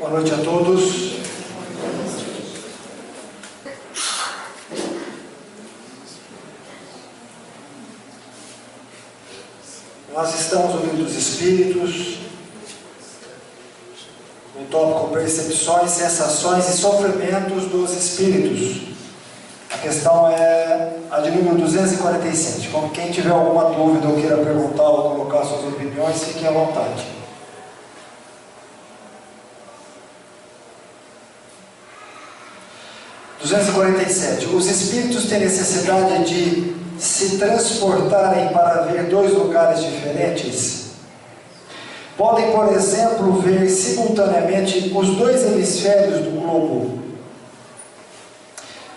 Boa noite a todos. Nós estamos ouvindo os Espíritos, no tópico percepções, sensações e sofrimentos dos Espíritos. A questão é a de número 247. Como quem tiver alguma dúvida ou queira perguntar ou colocar suas opiniões, fiquem à vontade. Os Espíritos têm necessidade de se transportarem para ver dois lugares diferentes? Podem, por exemplo, ver simultaneamente os dois hemisférios do globo?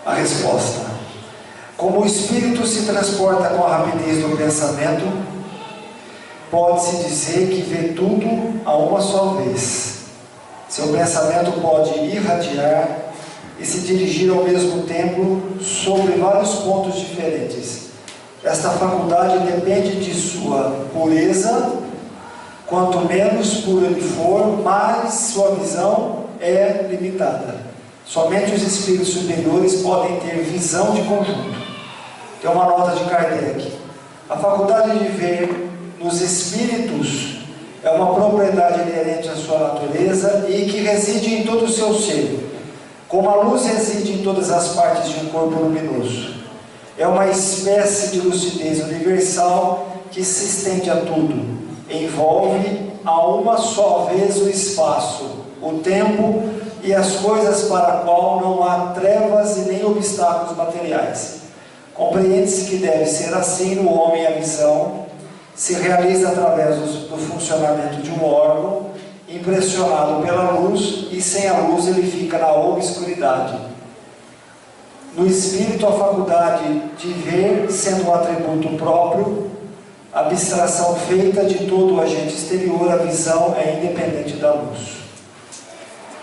A resposta: como o Espírito se transporta com a rapidez do pensamento, pode-se dizer que vê tudo a uma só vez. Seu pensamento pode irradiar e se dirigir ao mesmo tempo sobre vários pontos diferentes. Esta faculdade depende de sua pureza. Quanto menos puro ele for, mais sua visão é limitada. Somente os espíritos superiores podem ter visão de conjunto. Tem uma nota de Kardec. A faculdade de ver nos espíritos é uma propriedade inerente à sua natureza e que reside em todo o seu ser, como a luz reside em todas as partes de um corpo luminoso. É uma espécie de lucidez universal que se estende a tudo. Envolve a uma só vez o espaço, o tempo e as coisas para a qual não há trevas e nem obstáculos materiais. Compreende-se que deve ser assim no homem a visão, se realiza através do funcionamento de um órgão, impressionado pela luz, e sem a luz ele fica na obscuridade. No espírito, a faculdade de ver, sendo um atributo próprio, abstração feita de todo o agente exterior, a visão é independente da luz.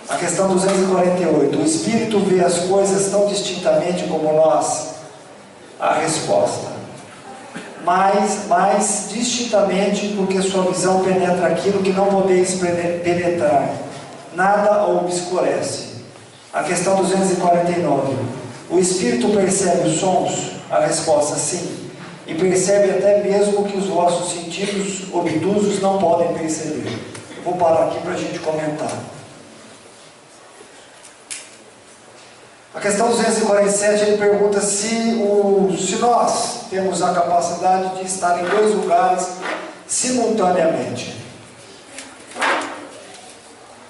A questão 248. O espírito vê as coisas tão distintamente como nós? A resposta: mais distintamente, porque sua visão penetra aquilo que não podeis penetrar. Nada a obscurece. A questão 249. O espírito percebe os sons? A resposta: sim. E percebe até mesmo que os vossos sentidos obtusos não podem perceber. Eu vou parar aqui para a gente comentar. A questão 247, ele pergunta se nós temos a capacidade de estar em dois lugares simultaneamente.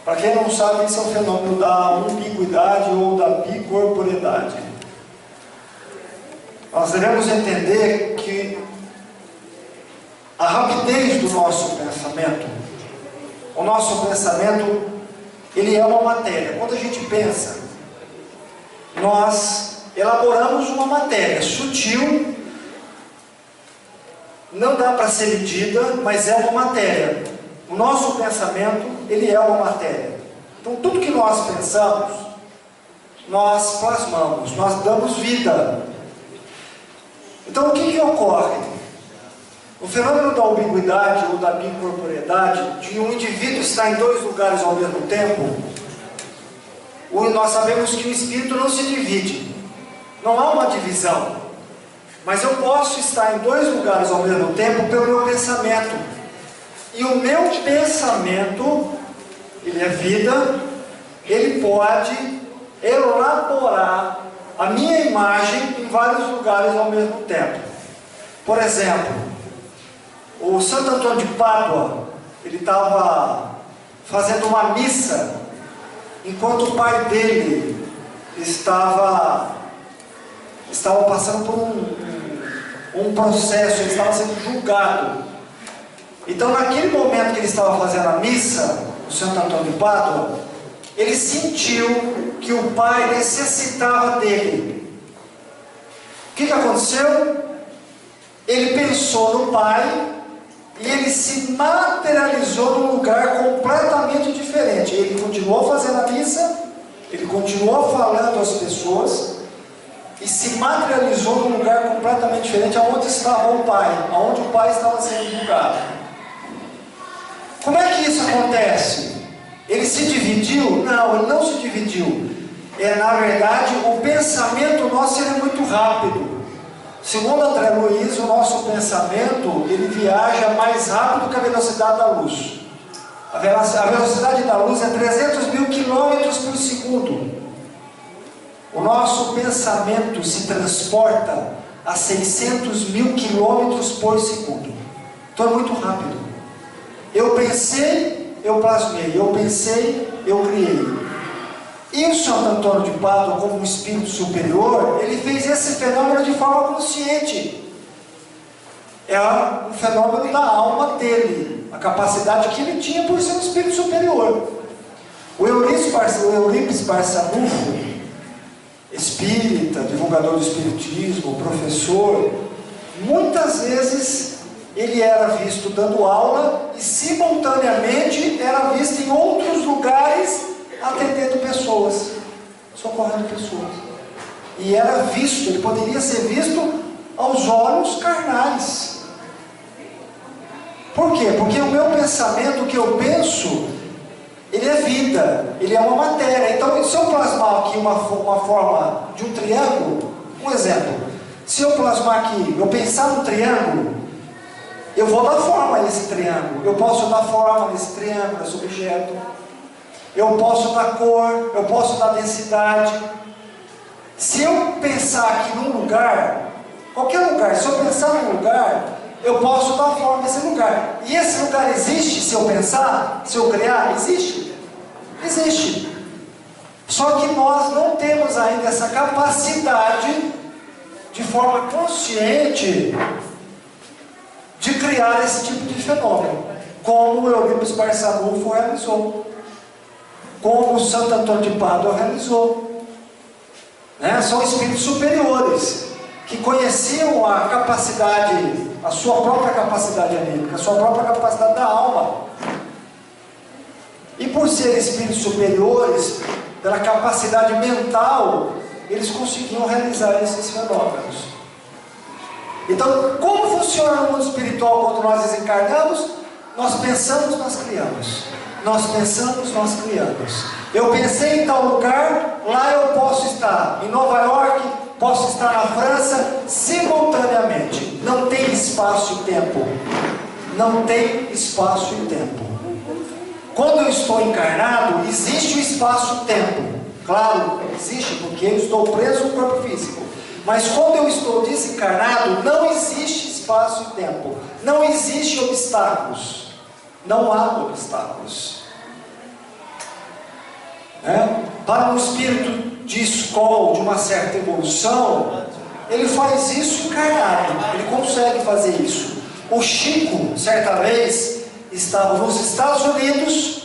Para quem não sabe, isso é um fenômeno da umbiguidade ou da bicorporeidade. Nós devemos entender que a rapidez do nosso pensamento, o nosso pensamento, ele é uma matéria. Quando a gente pensa, nós elaboramos uma matéria sutil, não dá para ser medida, mas é uma matéria. O nosso pensamento, ele é uma matéria. Então tudo que nós pensamos, nós plasmamos, nós damos vida. Então o que ocorre? O fenômeno da umbiguidade ou da bicorporeidade, de um indivíduo estar em dois lugares ao mesmo tempo, nós sabemos que o espírito não se divide, não há uma divisão, mas eu posso estar em dois lugares ao mesmo tempo pelo meu pensamento, e o meu pensamento, ele é vida, ele pode elaborar a minha imagem em vários lugares ao mesmo tempo. Por exemplo, o Santo Antônio de Pádua, ele estava fazendo uma missa enquanto o pai dele estava passando por um processo, ele estava sendo julgado. Então, naquele momento que ele estava fazendo a missa, o Santo Antônio de Pádua, ele sentiu que o pai necessitava dele. O que aconteceu? Ele pensou no pai e ele se materializou num lugar completamente diferente. Ele continuou fazendo a missa, ele continuou falando às pessoas e se materializou num lugar completamente diferente, aonde estava o pai, aonde o pai estava sendo julgado. Como é que isso acontece? Ele se dividiu? Não, ele não se dividiu. Na verdade, o pensamento nosso ele é muito rápido. Segundo André Luiz, o nosso pensamento ele viaja mais rápido que a velocidade da luz. A velocidade da luz é 300 mil quilômetros por segundo. O nosso pensamento se transporta a 600 mil quilômetros por segundo. Então é muito rápido. Eu pensei, eu plasmei. Eu pensei, eu criei. E o Santo Antônio de Pádua, como um espírito superior, ele fez esse fenômeno de forma consciente. É um fenômeno da alma dele, a capacidade que ele tinha por ser um espírito superior. O Eurípides Barçanufo, espírita, divulgador do espiritismo, professor, muitas vezes ele era visto dando aula e simultaneamente era visto em outros lugares atendendo pessoas, socorrendo pessoas. E era visto, ele poderia ser visto aos olhos carnais. Por quê? Porque o meu pensamento, o que eu penso, ele é vida, ele é uma matéria. Então, se eu plasmar aqui uma forma de um triângulo, um exemplo, se eu plasmar aqui, eu pensar no triângulo, eu vou dar forma a esse triângulo. Eu posso dar forma nesse triângulo, nesse objeto. Eu posso dar cor, eu posso dar densidade. Se eu pensar aqui num lugar, qualquer lugar, se eu pensar num lugar, eu posso dar forma a esse lugar. E esse lugar existe se eu pensar, se eu criar? Existe. Existe. Só que nós não temos ainda essa capacidade, de forma consciente, de criar esse tipo de fenômeno, como o Eurípides Barçanufo realizou, como o Santo Antônio de Pádua realizou. São espíritos superiores, que conheciam a capacidade, a sua própria capacidade anímica, a sua própria capacidade da alma. E por serem espíritos superiores, pela capacidade mental, eles conseguiam realizar esses fenômenos. Então, como funciona no mundo espiritual quando nós desencarnamos? Nós pensamos, nós criamos. Nós pensamos, nós criamos. Eu pensei em tal lugar, lá eu posso estar. Em Nova York, posso estar na França, simultaneamente. Não tem espaço e tempo. Não tem espaço e tempo. Quando eu estou encarnado, existe o espaço e tempo. Claro, existe, porque eu estou preso no corpo físico. Mas quando eu estou desencarnado, não existe espaço e tempo. Não existe obstáculos. Não há obstáculos. Para um espírito de escola, de uma certa evolução, ele faz isso encarnado. Ele consegue fazer isso. O Chico, certa vez, estava nos Estados Unidos,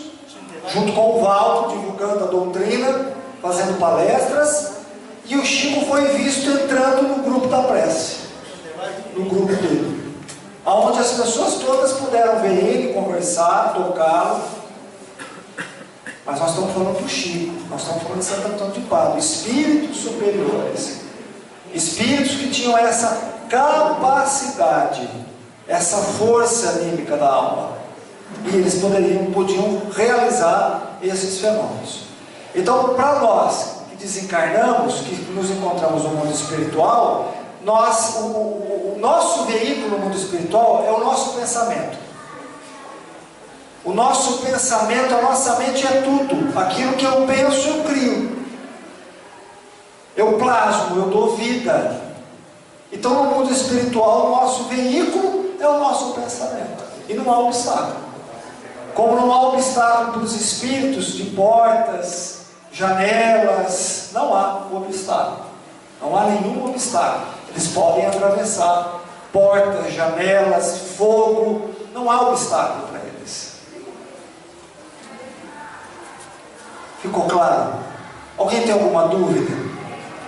junto com o Valdo, divulgando a doutrina, fazendo palestras, e o Chico foi visto entrando no grupo da prece, no grupo dele, onde as pessoas todas puderam ver ele, conversar, tocá-lo. Mas nós estamos falando do Chico, nós estamos falando de Santo Antônio de Pádua, espíritos superiores, espíritos que tinham essa capacidade, essa força anímica da alma, e eles podiam realizar esses fenômenos. Então, para nós que desencarnamos, que nos encontramos no mundo espiritual, o nosso veículo no mundo espiritual é o nosso pensamento. O nosso pensamento, a nossa mente é tudo. Aquilo que eu penso, eu crio. Eu plasmo, eu dou vida. Então, no mundo espiritual, o nosso veículo é o nosso pensamento. E não há obstáculo. Como não há obstáculo para os espíritos de portas, janelas, não há obstáculo. Não há nenhum obstáculo. Eles podem atravessar portas, janelas, fogo. Não há obstáculo para eles. Ficou claro? Alguém tem alguma dúvida?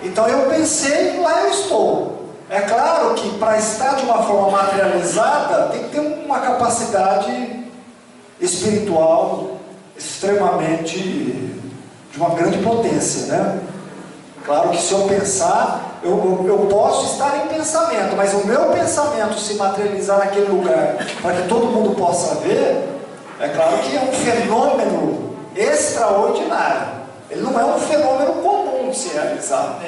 Então eu pensei, lá eu estou. É claro que para estar de uma forma materializada, tem que ter uma capacidade espiritual extremamente, de uma grande potência, né? Claro que se eu pensar, eu posso estar em pensamento, mas o meu pensamento se materializar naquele lugar, para que todo mundo possa ver, é claro que é um fenômeno extraordinário. Ele não é um fenômeno comum de se realizar.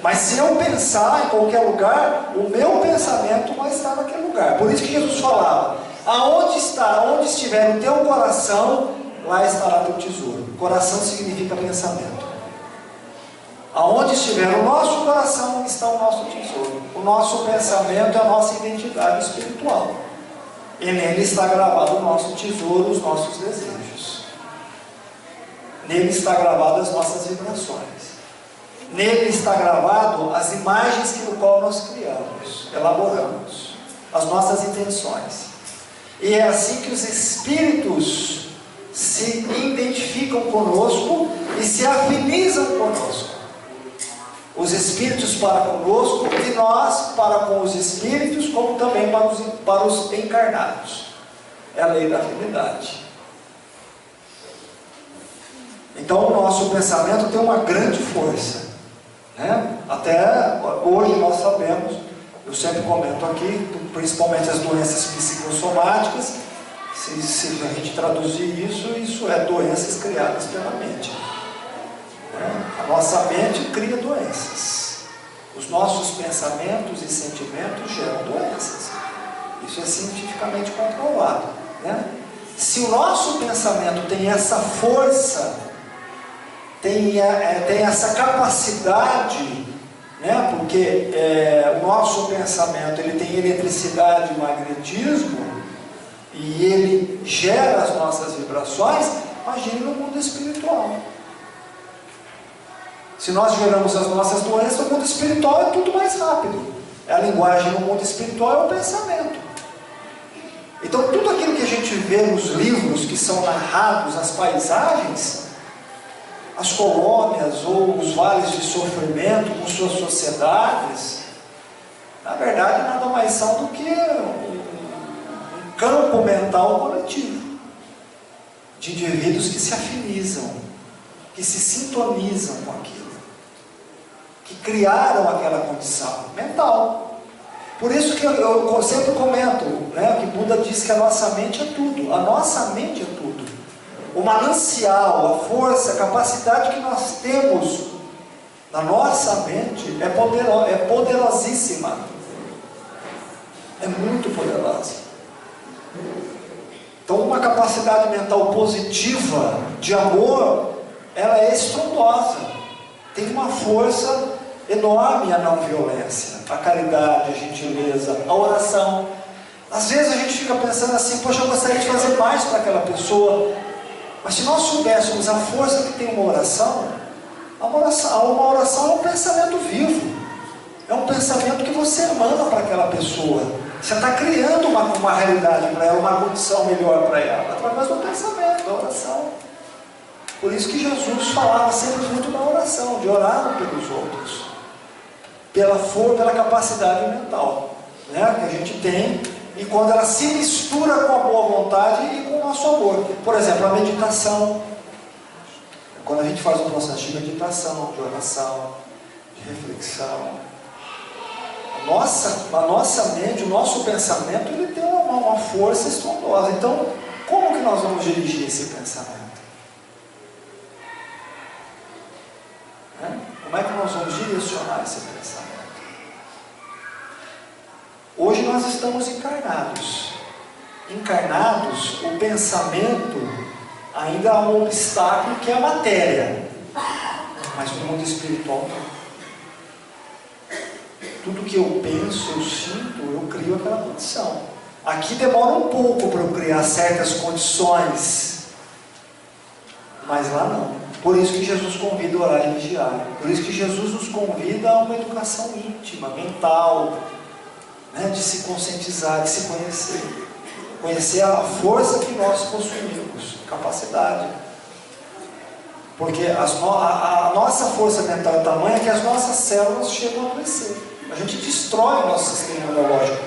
Mas se eu pensar em qualquer lugar, o meu pensamento vai estar naquele lugar. Por isso que Jesus falava: aonde estiver o teu coração, lá estará teu tesouro. Coração significa pensamento. Aonde estiver o nosso coração, está o nosso tesouro. O nosso pensamento é a nossa identidade espiritual. E nele está gravado o nosso tesouro, os nossos desejos. Nele está gravado as nossas vibrações. Nele está gravado as imagens que no qual nós criamos, elaboramos, as nossas intenções. E é assim que os espíritos se identificam conosco e se afinizam conosco. Os espíritos para conosco e nós para com os espíritos, como também para os encarnados. É a lei da afinidade. Então o nosso pensamento tem uma grande força, né? Até hoje nós sabemos, eu sempre comento aqui, principalmente as doenças psicossomáticas, se a gente traduzir isso é doenças criadas pela mente. A nossa mente cria doenças. Os nossos pensamentos e sentimentos geram doenças. Isso é cientificamente comprovado, né? Se o nosso pensamento tem essa força, tem essa capacidade, né? Porque o nosso pensamento ele tem eletricidade e magnetismo, e ele gera as nossas vibrações. Imagine no mundo espiritual. Se nós geramos as nossas doenças, no mundo espiritual é tudo mais rápido. A linguagem no mundo espiritual é o pensamento. Então tudo aquilo que a gente vê nos livros que são narrados, as paisagens, as colônias ou os vales de sofrimento com suas sociedades, na verdade nada mais são do que um campo mental coletivo de indivíduos que se afinizam, que se sintonizam com aquilo, que criaram aquela condição mental. Por isso que eu sempre comento, né, que Buda diz que a nossa mente é tudo. A nossa mente é tudo. O manancial, a força, a capacidade que nós temos na nossa mente é poderosíssima. É muito poderosa. Então uma capacidade mental positiva, de amor, ela é estrondosa. Tem uma força enorme a não violência, a caridade, a gentileza, a oração. Às vezes a gente fica pensando assim: poxa, eu gostaria de fazer mais para aquela pessoa. Mas se nós soubéssemos a força que tem uma oração é um pensamento vivo. É um pensamento que você emana para aquela pessoa. Você está criando uma realidade para ela, uma condição melhor para ela, através do pensamento, da oração. Por isso que Jesus falava sempre muito da oração, de orar pelos outros, pela capacidade mental, né, que a gente tem, e quando ela se mistura com a boa vontade e com o nosso amor. Por exemplo, a meditação. Quando a gente faz um processo de meditação, de oração, de reflexão, a nossa mente, o nosso pensamento, ele tem uma força estrondosa. Então, como que nós vamos dirigir esse pensamento? Como é que nós vamos direcionar esse pensamento? Hoje nós estamos encarnados. Encarnados, o pensamento ainda há um obstáculo, que é a matéria. Mas no mundo espiritual não. Tudo que eu penso, eu sinto, eu crio aquela condição. Aqui demora um pouco para eu criar certas condições, mas lá não. Por isso que Jesus convida a orar e vigiar. Por isso que Jesus nos convida a uma educação íntima, mental, né, de se conscientizar, de se conhecer. Conhecer a força que nós possuímos, capacidade. Porque a nossa força mental é tamanha que as nossas células chegam a adoecer. A gente destrói o nosso sistema imunológico.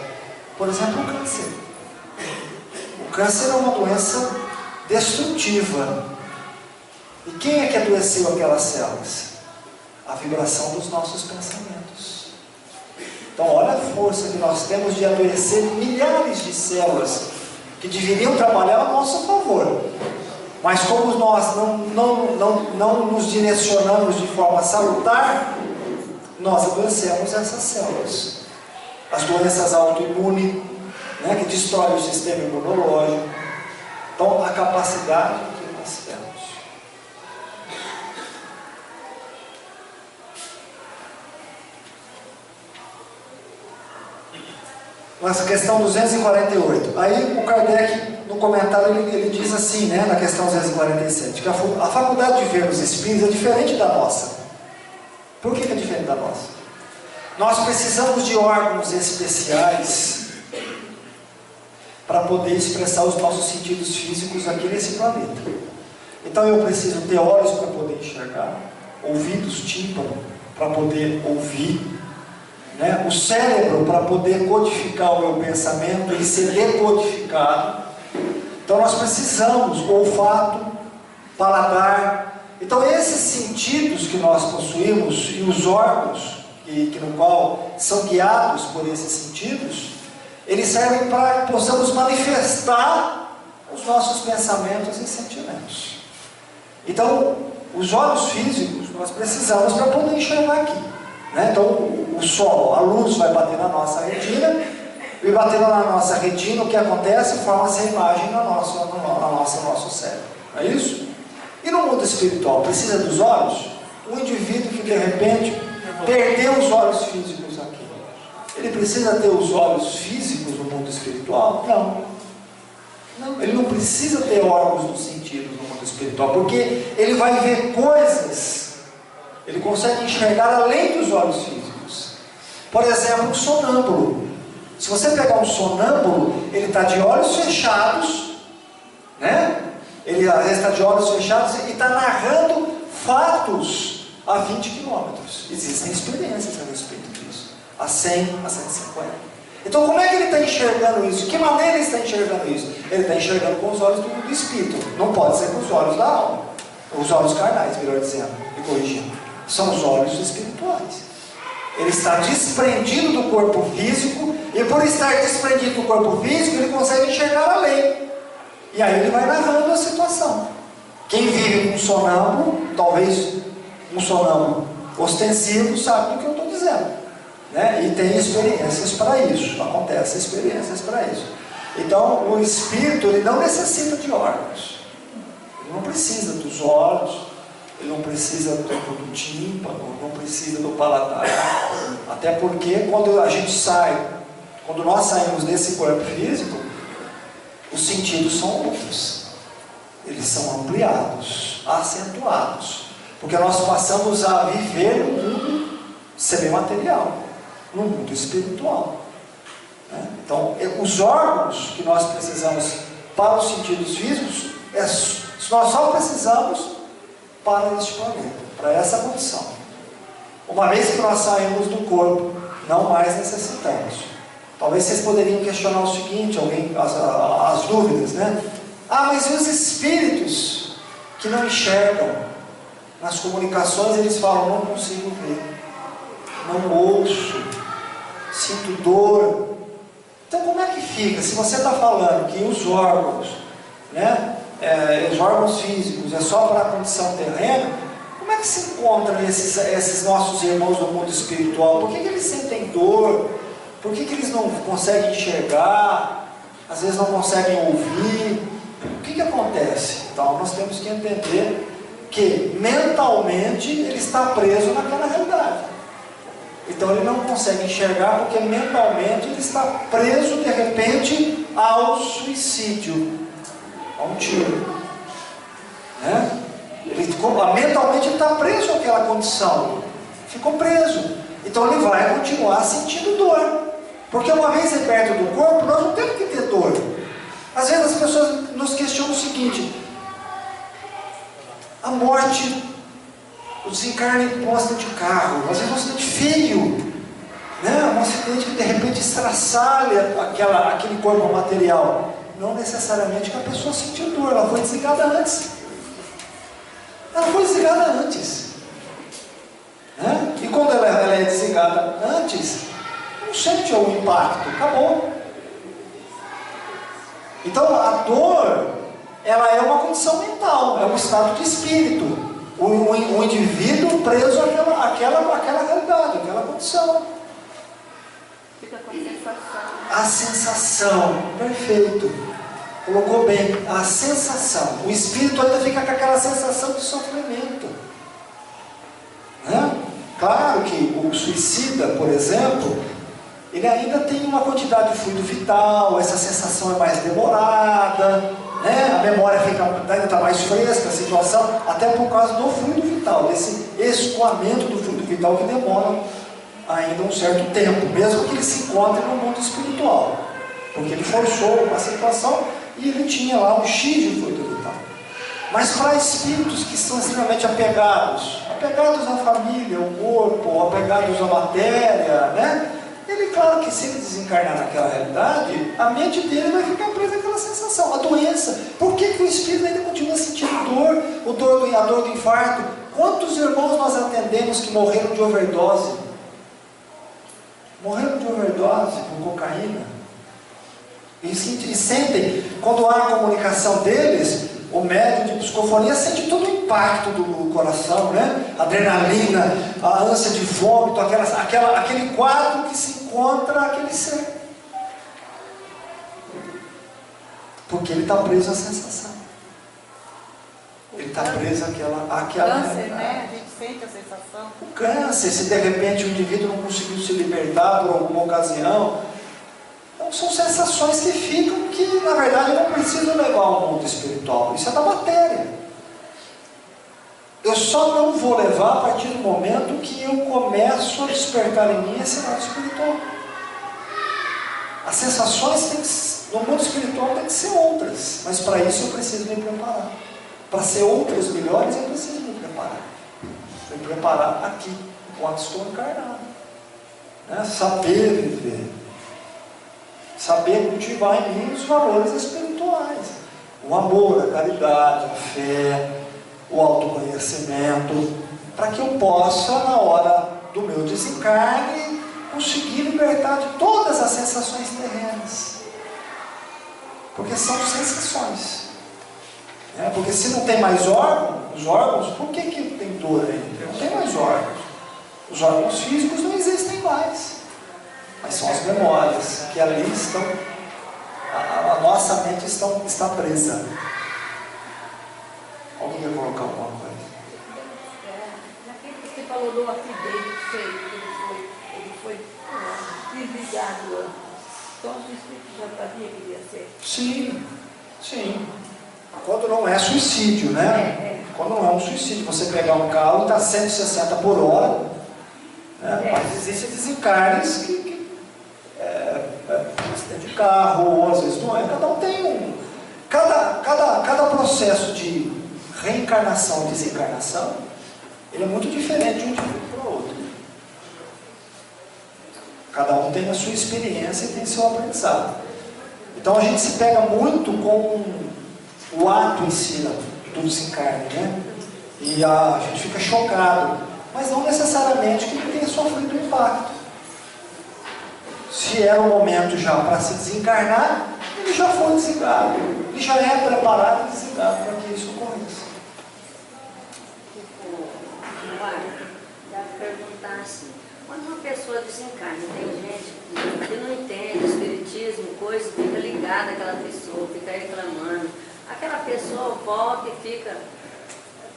Por exemplo, o câncer. O câncer é uma doença destrutiva. E quem é que adoeceu aquelas células? A vibração dos nossos pensamentos. Então olha a força que nós temos de adoecer milhares de células que deveriam trabalhar a nosso favor. Mas como nós não nos direcionamos de forma salutar, nós adoecemos essas células. As doenças autoimunes, né, que destroem o sistema imunológico. Então, a capacidade que nós temos. Nossa questão 248. Aí o Kardec, no comentário, ele diz assim, né, na questão 247, que a faculdade de ver os espíritos é diferente da nossa. Por que é diferente da nossa? Nós precisamos de órgãos especiais para poder expressar os nossos sentidos físicos aqui nesse planeta. Então eu preciso ter olhos para poder enxergar, ouvidos, tímpano para poder ouvir, né? O cérebro para poder codificar o meu pensamento e ser decodificado. Então nós precisamos olfato, paladar. Então esses sentidos que nós possuímos e os órgãos no qual são guiados por esses sentidos, eles servem para que possamos manifestar os nossos pensamentos e sentimentos. Então os olhos físicos nós precisamos para poder enxergar aqui, né? Então o sol, a luz vai bater na nossa retina, e batendo na nossa retina, o que acontece? Forma-se a imagem no nosso cérebro. Não é isso? E no mundo espiritual, precisa dos olhos? Um indivíduo que de repente perdeu os olhos físicos aqui, ele precisa ter os olhos físicos no mundo espiritual? Não, ele não precisa ter órgãos dos sentidos no mundo espiritual, porque ele vai ver coisas, ele consegue enxergar além dos olhos físicos. Por exemplo, um sonâmbulo. Se você pegar um sonâmbulo, ele está de olhos fechados, né? Ele às vezes está de olhos fechados e está narrando fatos a 20 quilômetros. Existem experiências a respeito disso, a 100, a 150. Então como é que ele está enxergando isso? De que maneira ele está enxergando isso? Ele está enxergando com os olhos do espírito, não pode ser com os olhos da alma, os olhos carnais, melhor dizendo, e corrigindo. São os olhos espirituais. Ele está desprendido do corpo físico, e por estar desprendido do corpo físico, ele consegue enxergar além. E aí ele vai narrando a situação. Quem vive com um sonâmbulo, talvez um sonâmbulo ostensivo, sabe do que eu estou dizendo, né? E tem experiências para isso, acontecem experiências para isso. Então o espírito, ele não necessita de órgãos, ele não precisa dos olhos, ele não precisa do tímpano, não precisa do paladar, até porque quando a gente sai, quando nós saímos desse corpo físico, os sentidos são outros, eles são ampliados, acentuados, porque nós passamos a viver no mundo semimaterial, no mundo espiritual, né? Então os órgãos que nós precisamos para os sentidos físicos, nós só precisamos para este planeta, para essa condição. Uma vez que nós saímos do corpo, não mais necessitamos. Talvez vocês poderiam questionar o seguinte, as dúvidas, né? Mas e os espíritos que não enxergam? Nas comunicações eles falam, não consigo ver, não ouço, sinto dor. Então como é que fica? Se você está falando que os órgãos, né, os órgãos físicos é só para a condição terrena, como é que se encontram esses nossos irmãos do mundo espiritual? Por que eles sentem dor? Por que eles não conseguem enxergar? Às vezes não conseguem ouvir? O que acontece? Então nós temos que entender que mentalmente ele está preso naquela realidade. Então ele não consegue enxergar porque mentalmente ele está preso de repente ao suicídio, a um tiro, né? Mentalmente ele está preso àquela condição, ficou preso. Então ele vai continuar sentindo dor, porque uma vez liberto do corpo, nós não temos que ter dor. Às vezes as pessoas nos questionam o seguinte: a morte, o desencarne em um acidente de carro, às vezes um acidente feio, né? Um acidente que de repente estraçalha aquele corpo material. Não necessariamente que a pessoa sentiu dor, ela foi desligada antes. Ela foi desligada antes, né? E quando ela é desligada antes, não sente o impacto, acabou. Então a dor, ela é uma condição mental, é um estado de espírito. O indivíduo preso àquela realidade, àquela condição. Fica com a sensação. A sensação, perfeito. Colocou bem, a sensação. O espírito ainda fica com aquela sensação de sofrimento. Né? Claro que o suicida, por exemplo, ele ainda tem uma quantidade de fluido vital, essa sensação é mais demorada, né? A memória ainda está mais fresca, a situação, até por causa do fluido vital, desse escoamento do fluido vital que demora ainda um certo tempo, mesmo que ele se encontre no mundo espiritual, porque ele forçou uma situação e ele tinha lá um X de fluido vital. Mas para espíritos que são extremamente apegados à família, ao corpo, apegados à matéria, né? Ele, claro que se ele desencarnar naquela realidade, a mente dele vai ficar presa àquela sensação, a doença. Por que o espírito ainda continua sentindo dor, a dor do infarto? Quantos irmãos nós atendemos que morreram de overdose? Morreram de overdose por cocaína. E sentem, quando há a comunicação deles, o médium de psicofonia sente todo o impacto do coração, né? Adrenalina, a ânsia de vômito, aquele quadro que se encontra aquele ser. Porque ele está preso à sensação. Ele está preso àquela câncer, realidade. né? A gente sente a sensação. O câncer, se de repente o indivíduo não conseguiu se libertar por alguma ocasião, então são sensações que ficam que, na verdade, não precisam levar ao mundo espiritual. Isso é da matéria. Eu só não vou levar a partir do momento que eu começo a despertar em mim esse lado espiritual. As sensações no mundo espiritual têm que ser outras, mas para isso eu preciso me preparar. Para ser outras melhores, eu preciso me preparar. Me preparar aqui, enquanto estou encarnado. Né? Saber viver. Saber cultivar em mim os valores espirituais. O amor, a caridade, a fé, o autoconhecimento, para que eu possa, na hora do meu desencarne, conseguir libertar de todas as sensações terrenas. Porque são sensações. Porque se não tem mais os órgãos, por que tem dor ainda? Não tem mais órgãos. Os órgãos físicos não existem mais. Mas são as memórias que ali estão, a nossa mente está presa. Alguém quer colocar alguma coisa? Naquilo que você falou do acidente, ele foi desligado antes. Então o espírito já sabia que ia ser. Sim. Quando não é suicídio, né? Quando não é um suicídio, você pegar um carro e está 160 por hora, né? Mas existem desencarnes que acidente de carro, ou às vezes não é, cada um tem cada processo de reencarnação e desencarnação, ele é muito diferente de um indivíduo para o outro. Cada um tem a sua experiência e tem seu aprendizado. Então a gente se pega muito com o ato em si do desencarne, né? E a gente fica chocado, mas não necessariamente que ele tenha sofrido um impacto. Se era o momento já para se desencarnar, ele já foi desligado. Ele já é preparado e desligado para que isso ocorresse. Dá para perguntar assim, quando uma pessoa desencarna, tem gente que não entende o espiritismo, coisa, fica ligada àquela pessoa, fica reclamando. Aquela pessoa volta e fica,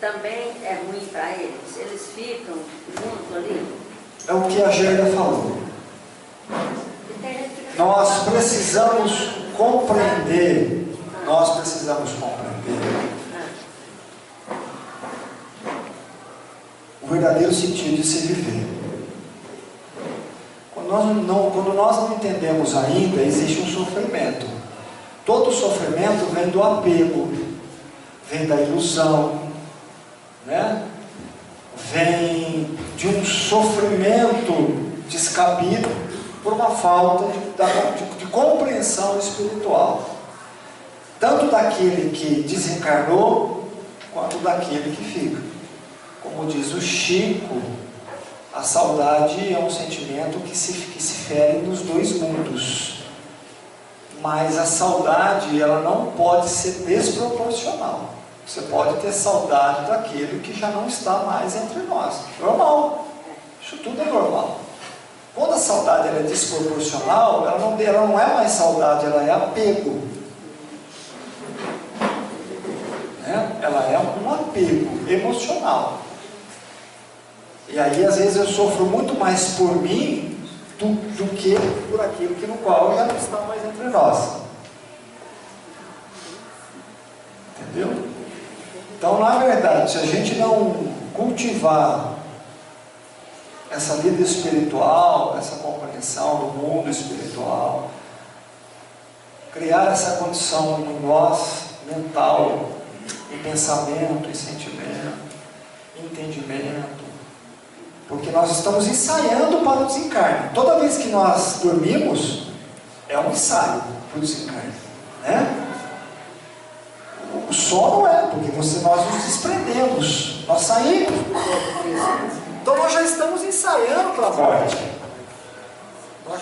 também é ruim para eles ficam juntos ali. É o que a Gerda falou. Nós precisamos compreender. O verdadeiro sentido de se viver. Quando nós não entendemos ainda, existe um sofrimento. Todo sofrimento vem do apego, vem da ilusão, né? Vem de um sofrimento descabido por uma falta de compreensão espiritual, tanto daquele que desencarnou, quanto daquele que fica. Como diz o Chico, a saudade é um sentimento que se fere nos dois mundos, Mas a saudade, ela não pode ser desproporcional. Você pode ter saudade daquele que já não está mais entre nós. Normal. Isso tudo é normal. Quando a saudade ela é desproporcional, ela não é mais saudade, ela é apego. Né? Ela é um apego emocional. E aí, às vezes, eu sofro muito mais por mim do que por aquilo que no qual já não está mais entre nós. Entendeu? Então, na verdade, se a gente não cultivar essa vida espiritual, essa compreensão do mundo espiritual, criar essa condição em nós, mental, em pensamento, em sentimento, em entendimento, porque nós estamos ensaiando para o desencarne. Toda vez que nós dormimos, é um ensaio para o desencarne, né? O sono é, porque nós nos desprendemos, nós saímos do corpo físico. Então nós já estamos ensaiando para a morte. Nós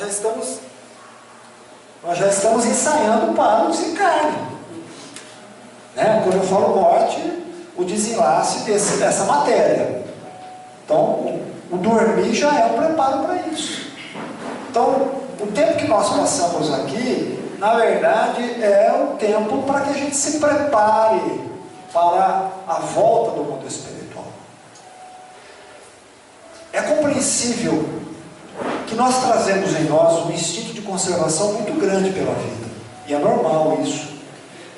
já estamos ensaiando para o desencarne. Né? Quando eu falo morte, o desenlace dessa matéria. Então, o dormir já é um preparo para isso. Então, o tempo que nós passamos aqui, na verdade, é um tempo para que a gente se prepare para a volta do mundo espiritual. É compreensível que nós trazemos em nós um instinto de conservação muito grande pela vida. E é normal isso.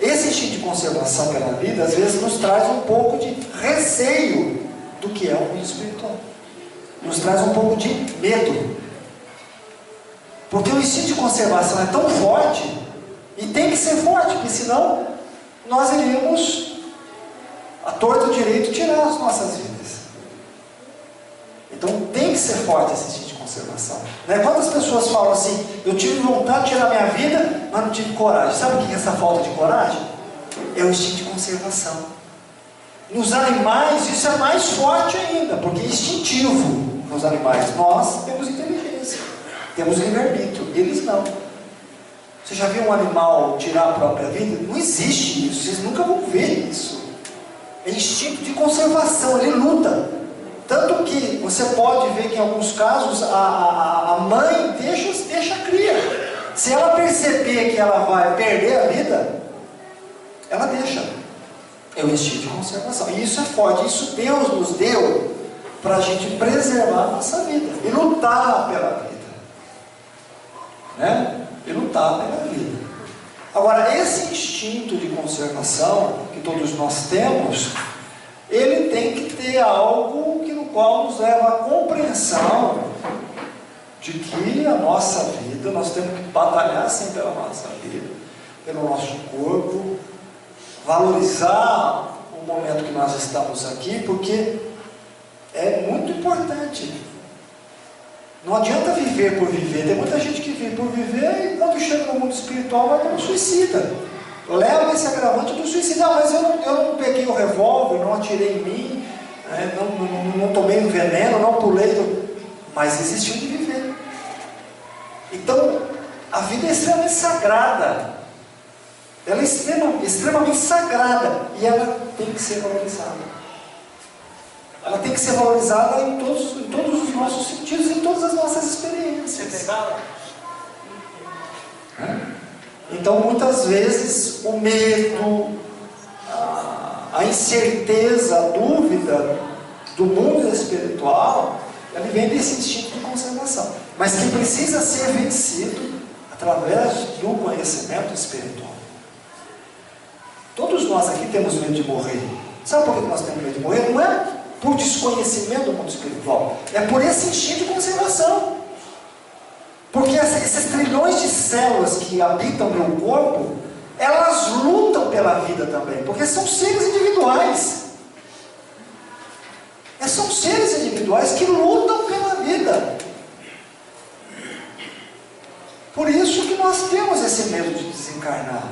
Esse instinto de conservação pela vida, às vezes, nos traz um pouco de receio do que é o mundo espiritual. Nos traz um pouco de medo. Porque o instinto de conservação é tão forte, e tem que ser forte, porque senão nós iríamos, à torta direito, tirar as nossas vidas. Então tem que ser forte esse instinto de conservação. Né? Quantas pessoas falam assim, eu tive vontade de tirar minha vida, mas não tive coragem. Sabe o que é essa falta de coragem? É o instinto de conservação. Nos animais isso é mais forte ainda, porque é instintivo nos animais. Nós temos inteligência, temos livre-arbítrio, eles não. Você já viu um animal tirar a própria vida? Não existe isso, vocês nunca vão ver isso. É instinto de conservação, ele luta. Tanto que você pode ver que em alguns casos a mãe deixa a cria. Se ela perceber que ela vai perder a vida, ela deixa. É o instinto de conservação. E isso é forte. Isso Deus nos deu para a gente preservar a nossa vida e lutar pela vida. Né? E lutar pela vida. Agora, esse instinto de conservação que todos nós temos, ele tem que ter algo no qual nos leva à compreensão de que a nossa vida, nós temos que batalhar sim pela nossa vida, pelo nosso corpo, valorizar o momento que nós estamos aqui, porque é muito importante. Não adianta viver por viver. Tem muita gente que vive por viver e quando chega no mundo espiritual vai como suicida. Leva esse agravante do suicídio. Ah, mas eu não peguei o revólver, não atirei em mim, não tomei o veneno, não pulei. Mas existiu de viver. Então, a vida é extremamente sagrada. Ela é extremamente sagrada. E ela tem que ser valorizada. Ela tem que ser valorizada em todos os nossos sentidos, em todas as nossas experiências. Então, muitas vezes, o medo, a incerteza, a dúvida do mundo espiritual, ele vem desse instinto de conservação, mas que precisa ser vencido através do conhecimento espiritual. Todos nós aqui temos medo de morrer. Sabe por que nós temos medo de morrer? Não é por desconhecimento do mundo espiritual, é por esse instinto de conservação. Porque esses trilhões de células que habitam meu corpo, elas lutam pela vida também, porque são seres individuais. São seres individuais que lutam pela vida. Por isso que nós temos esse medo de desencarnar.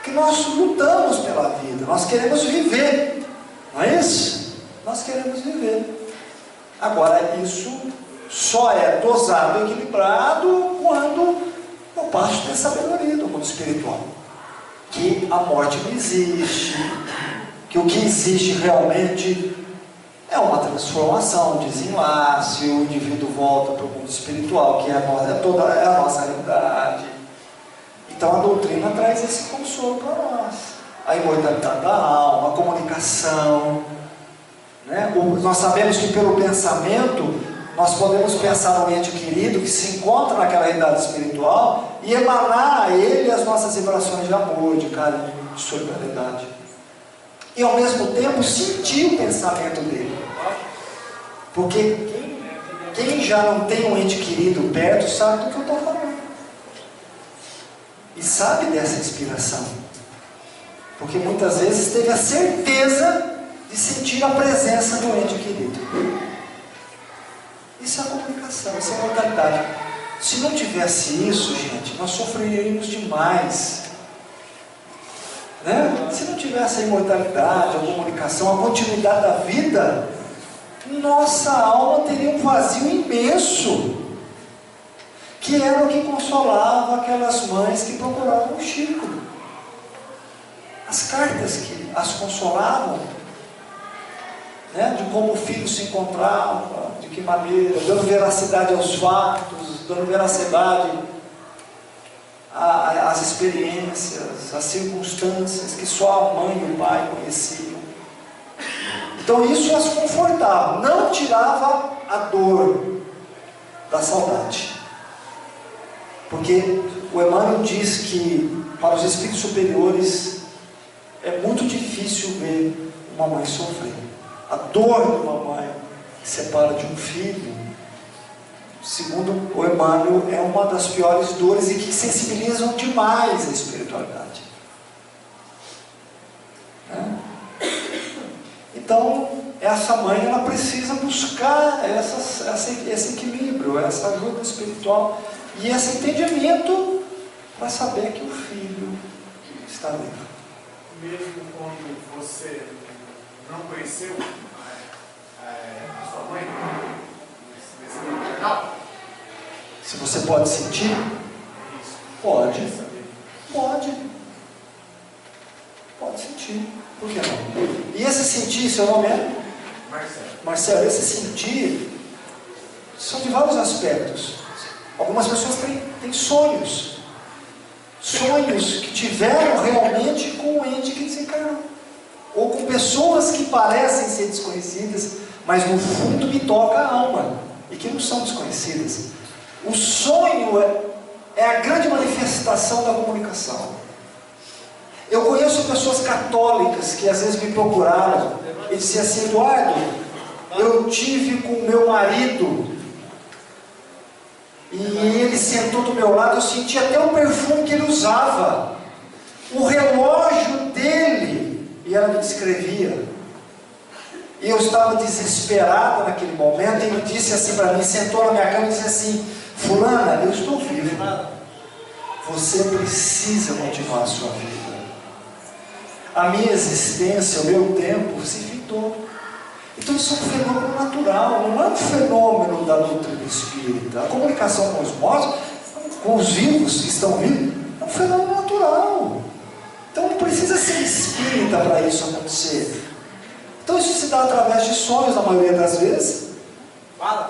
Que nós lutamos pela vida, nós queremos viver, não é isso? Nós queremos viver. Agora, isso só é dosado, equilibrado, quando Eu passo a ter sabedoria do mundo espiritual. Que a morte não existe, que o que existe realmente é uma transformação, um desenlace, o indivíduo volta para o mundo espiritual, que é a nossa realidade. Então a doutrina traz esse consolo para nós. A imortalidade da alma, a comunicação. Né? Nós sabemos que pelo pensamento, nós podemos pensar no ente querido que se encontra naquela realidade espiritual e emanar a ele as nossas vibrações de amor, de carinho, de solidariedade. E ao mesmo tempo sentir o pensamento dele. Porque quem já não tem um ente querido perto sabe do que eu estou falando. E sabe dessa inspiração. Porque muitas vezes teve a certeza de sentir a presença do ente querido. Isso é a comunicação, isso é a imortalidade. Se não tivesse isso, gente, nós sofreríamos demais. Né? Se não tivesse a imortalidade, a comunicação, a continuidade da vida, nossa alma teria um vazio imenso, que era o que consolava aquelas mães que procuravam o Chico. As cartas que as consolavam, né, de como o filho se encontrava, de que maneira, dando veracidade aos fatos, dando veracidade às experiências, às circunstâncias que só a mãe e o pai conheciam. Então isso as confortava, não tirava a dor da saudade. Porque o Emmanuel diz que para os espíritos superiores é muito difícil ver uma mãe sofrer. A dor de uma mãe que separa de um filho, segundo o Emmanuel, é uma das piores dores e que sensibilizam demais a espiritualidade. Né? Então, essa mãe ela precisa buscar esse equilíbrio, essa ajuda espiritual e esse entendimento para saber que o filho está vivo. Mesmo quando você não conheceu a sua mãe, nesse momento legal? Se você pode sentir, pode. Pode sentir. Por que não? E esse sentir, seu nome é? Marcelo, esse sentir são de vários aspectos. Algumas pessoas têm sonhos. Sonhos que tiveram realmente com o ente que desencarnou. Ou com pessoas que parecem ser desconhecidas, mas no fundo me toca a alma. E que não são desconhecidas. O sonho é a grande manifestação da comunicação. Eu conheço pessoas católicas que às vezes me procuraram e disseram assim: Eduardo, eu tive com o meu marido e ele sentou do meu lado, eu senti até o perfume que ele usava, o relógio dele, e ela me descrevia. E eu estava desesperado naquele momento, e ele disse assim para mim, sentou na minha cama e disse assim: fulana, eu estou vivo, você precisa continuar a sua vida. A minha existência, o meu tempo se fitou. Então isso é um fenômeno natural, não é um fenômeno da doutrina espírita. A comunicação com os mortos, com os vivos que estão vivos, é um fenômeno natural. Então não precisa ser espírita para isso acontecer. Então isso se dá através de sonhos, na maioria das vezes.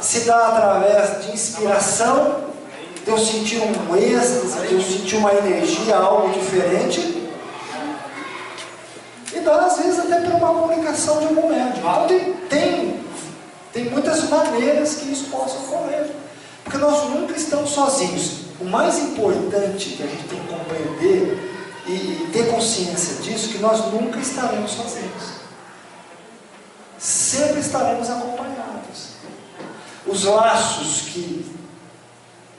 Se dá através de inspiração, de eu sentir um êxtase, de eu sentir uma energia, algo diferente. E dá às vezes até por uma comunicação de algum médium. Então tem muitas maneiras que isso possa ocorrer. Porque nós nunca estamos sozinhos. O mais importante que a gente tem que compreender e ter consciência disso, que nós nunca estaremos sozinhos. Sempre estaremos acompanhados. Os laços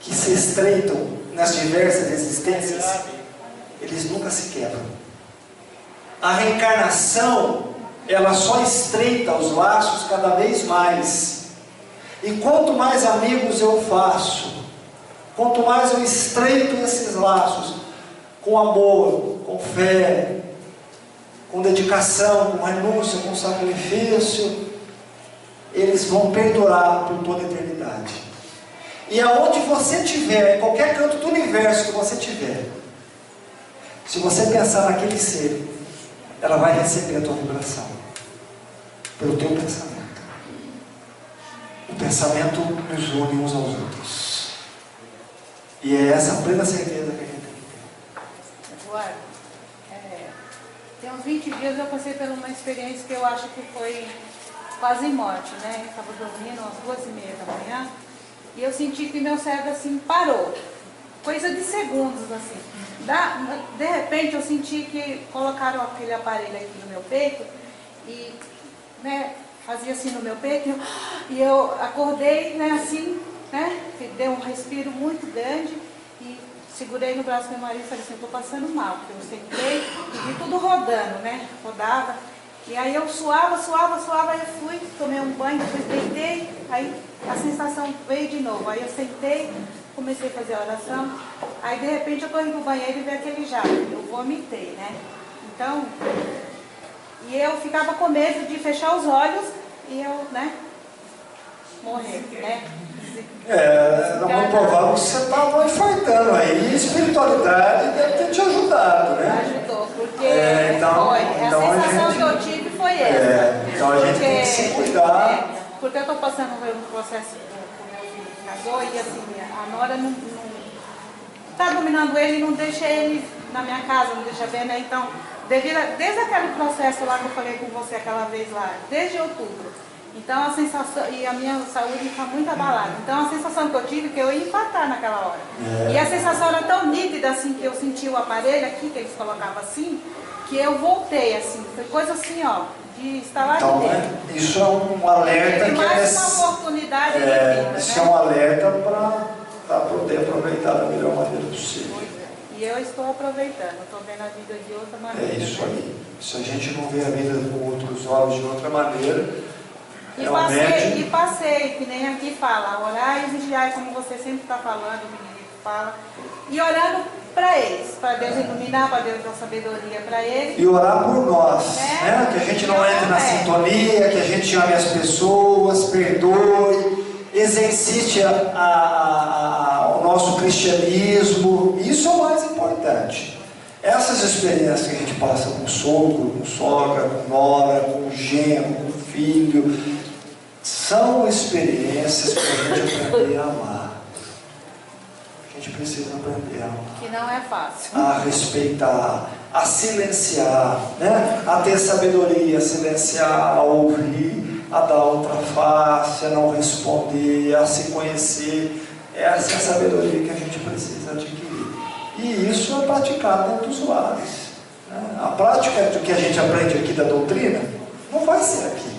que se estreitam nas diversas existências, eles nunca se quebram. A reencarnação, ela só estreita os laços cada vez mais. E quanto mais amigos eu faço, quanto mais eu estreito esses laços, com amor, com fé, com dedicação, com renúncia, com sacrifício, eles vão perdurar por toda a eternidade. E aonde você estiver, em qualquer canto do universo que você estiver, se você pensar naquele ser, ela vai receber a tua vibração, pelo teu pensamento. O pensamento nos une uns aos outros. E é essa plena certeza que a gente tem que ter. Eduardo, tem uns 20 dias eu passei por uma experiência que eu acho que foi quase morte, né? Eu estava dormindo às 2h30 da manhã e eu senti que meu cérebro assim parou. Coisa de segundos assim. De repente eu senti que colocaram aquele aparelho aqui no meu peito e, né, fazia assim no meu peito e eu acordei, né, assim, né? Dei um respiro muito grande e segurei no braço do meu marido e falei assim, estou passando mal, porque eu sentei e vi tudo rodando, né? Rodava. E aí eu suava, aí eu fui, tomei um banho, depois deitei, aí a sensação veio de novo. Aí eu sentei, comecei a fazer a oração, aí de repente eu estou indo pro banheiro e vi aquele jato, eu vomitei, né? Então, e eu ficava com medo de fechar os olhos e eu, né, morrer, né? Não provável que você estava infartando aí, e a espiritualidade deve ter te ajudado, né? Ajudou, porque então a sensação que eu tive foi essa. Então a gente tem que se cuidar. Porque eu estou passando por um processo com meu filho que casou e assim, a nora não está dominando ele e não deixa ele na minha casa, não deixa ver, né? Então, desde aquele processo lá que eu falei com você aquela vez lá, desde outubro, então a sensação, e a minha saúde está muito abalada, então a sensação que eu tive é que eu ia infartar naquela hora. E a sensação era tão nítida assim, que eu senti o aparelho aqui, que eles colocavam assim, que eu voltei assim, foi coisa assim, ó, de estar lá Então, dentro. isso é um alerta que mais uma oportunidade de vida, isso né? é um alerta para poder aproveitar da melhor maneira possível. E eu estou aproveitando, estou vendo a vida de outra maneira. É isso né? aí. Se a gente não vê a vida com outros olhos de outra maneira, E passei, que nem aqui fala, orar e vigiar, como você sempre está falando, o menino fala, e orando para eles, para Deus iluminar, para Deus dar sabedoria para eles. E orar por nós, né? Que a gente não entre na sintonia, que a gente ame as pessoas, perdoe, exercite o nosso cristianismo. Isso é o mais importante. Essas experiências que a gente passa com sogro, com sogra, com nora, com genro, com filho, são experiências para a gente aprender a amar. A gente precisa aprender a amar. Que não é fácil. A respeitar, a silenciar, né? A ter sabedoria, a silenciar, a ouvir, a dar outra face, a não responder, a se conhecer. Essa é a sabedoria que a gente precisa adquirir. E isso é praticado dentro dos lares. Né? A prática do que a gente aprende aqui da doutrina não vai ser aqui.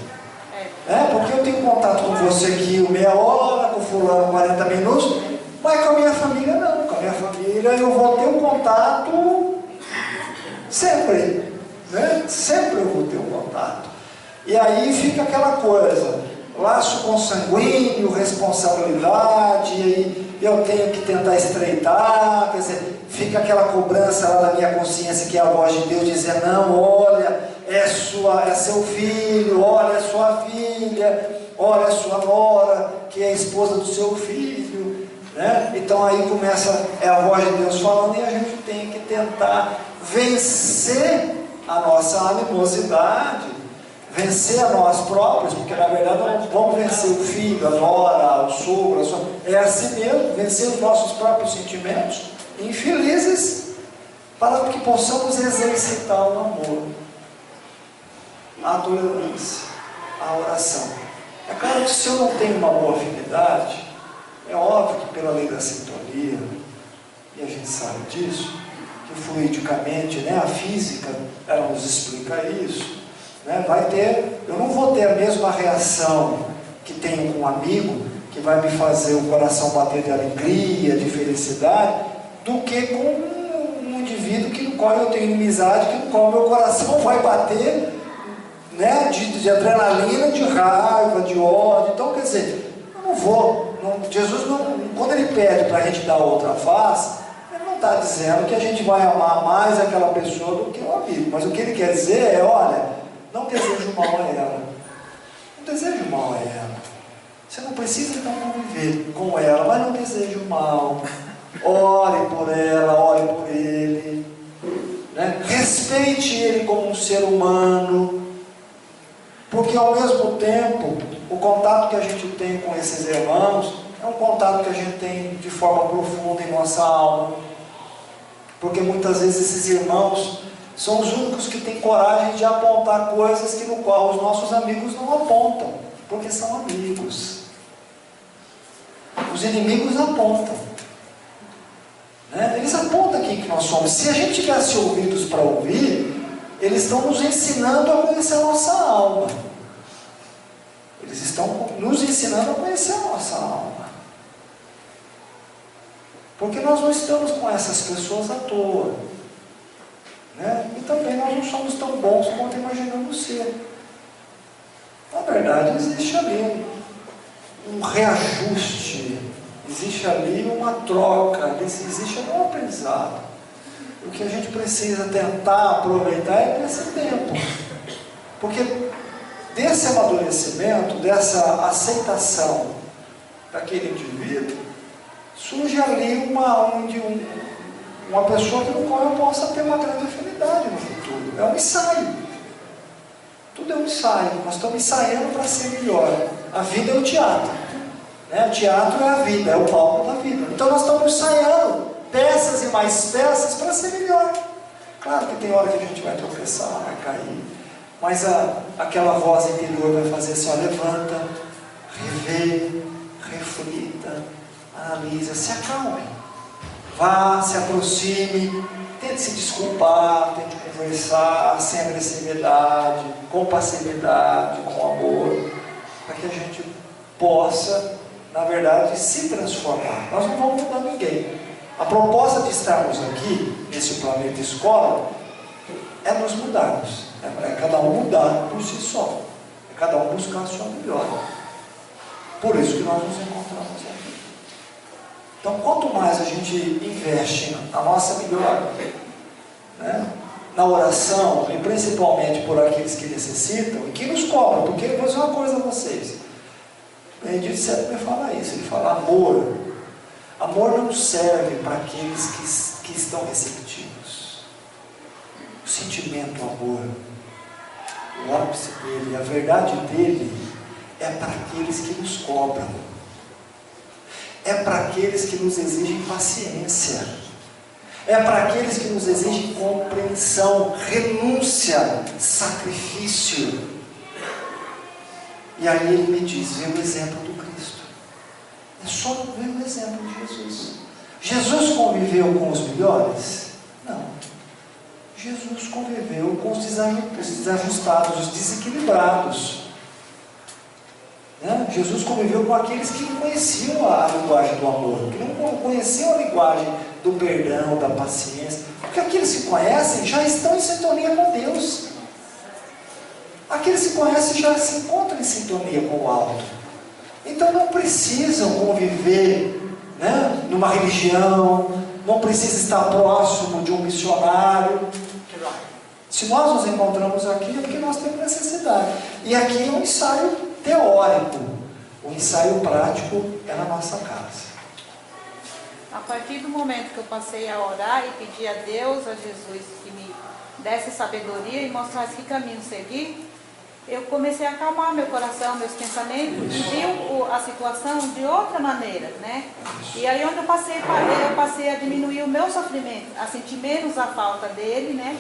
Porque eu tenho contato com você aqui meia hora, com fulano 40 minutos, mas com a minha família não. Com a minha família eu vou ter um contato sempre. Né? Sempre eu vou ter um contato. E aí fica aquela coisa, laço consanguíneo, responsabilidade, e eu tenho que tentar estreitar, quer dizer, fica aquela cobrança lá na minha consciência, que é a voz de Deus dizendo, não, olha, é seu filho, olha, é sua filha, olha, é sua nora, que é a esposa do seu filho, né? Então aí começa, a voz de Deus falando, e a gente tem que tentar vencer a nossa animosidade, vencer a nós próprios, porque na verdade nós vamos vencer o filho, a nora, o sogro, é assim mesmo, vencer os nossos próprios sentimentos infelizes, para que possamos exercitar o amor, a tolerância, a oração. É claro que se eu não tenho uma boa afinidade, é óbvio que pela lei da sintonia, e a gente sabe disso, que fluidicamente, né, a física, ela nos explica isso, né, eu não vou ter a mesma reação que tenho com um amigo, que vai me fazer o coração bater de alegria, de felicidade, do que com um indivíduo com o qual eu tenho inimizade, com o qual meu coração vai bater, né, de adrenalina, de raiva, de ódio. Então, quer dizer, eu não vou, Jesus, quando ele pede para a gente dar outra face, ele não está dizendo que a gente vai amar mais aquela pessoa do que o amigo, mas o que ele quer dizer é, olha, não desejo mal a ela, não desejo mal a ela. Você não precisa então conviver com ela, mas não deseje o mal. Ore por ela, ore por ele, né? Respeite ele como um ser humano, porque ao mesmo tempo, o contato que a gente tem com esses irmãos é um contato que a gente tem de forma profunda em nossa alma, porque muitas vezes esses irmãos são os únicos que têm coragem de apontar coisas que no qual os nossos amigos não apontam, porque são amigos. Os inimigos apontam, né? Eles apontam quem que nós somos. Se a gente tivesse ouvidos para ouvir, eles estão nos ensinando a conhecer a nossa alma. Eles estão nos ensinando a conhecer a nossa alma. Porque nós não estamos com essas pessoas à toa, né? E também nós não somos tão bons quanto imaginamos ser. Na verdade, existe ali um reajuste, existe ali uma troca, existe ali um aprendizado. O que a gente precisa tentar aproveitar é esse tempo, porque desse amadurecimento, dessa aceitação daquele indivíduo, surge ali uma pessoa com a qual eu possa ter uma grande afinidade no futuro. É um ensaio. Tudo é um ensaio. Nós estamos ensaiando para ser melhor. A vida é o teatro, né? O teatro é a vida, é o palco da vida. Então nós estamos ensaiando peças e mais peças para ser melhor. Claro que tem hora que a gente vai tropeçar, vai cair, mas aquela voz interior vai fazer assim: ó, levanta, revê, reflita, analisa, se acalme, vá, se aproxime, tente se desculpar, tente conversar sem agressividade, com passividade, com amor, para que a gente possa, na verdade, se transformar. Nós não vamos mudar ninguém. A proposta de estarmos aqui, nesse planeta escola, é nos mudarmos, é cada um mudar por si só, é cada um buscar a sua melhora. Por isso que nós nos encontramos aqui. Então, quanto mais a gente investe na nossa melhora, né, na oração, e principalmente por aqueles que necessitam e que nos cobram, porque eu vou dizer uma coisa a vocês. O Benedito sempre me fala isso, ele fala amor. Amor não serve para aqueles que estão receptivos. O sentimento, o amor, o ápice dele, a verdade dele é para aqueles que nos cobram. É para aqueles que nos exigem paciência. É para aqueles que nos exigem compreensão, renúncia, sacrifício. E aí ele me diz: vê o exemplo do Cristo. É só ver o exemplo de Jesus. Jesus conviveu com os melhores? Não. Jesus conviveu com os desajustados, os desequilibrados. Né? Jesus conviveu com aqueles que não conheciam a linguagem do amor, que não conheciam a linguagem do perdão, da paciência. Porque aqueles que conhecem já estão em sintonia com Deus. Aqueles que conhecem já se encontram em sintonia com o alto. Então não precisam conviver, né, numa religião, não precisa estar próximo de um missionário. Se nós nos encontramos aqui é porque nós temos necessidade. E aqui é um ensaio teórico, o ensaio prático é na nossa casa. A partir do momento que eu passei a orar e pedir a Deus, a Jesus, que me desse sabedoria e mostrasse que caminho seguir, eu comecei a acalmar meu coração, meus pensamentos, e vi a situação de outra maneira, né? E aí onde eu passei a diminuir o meu sofrimento, a sentir menos a falta dele, né?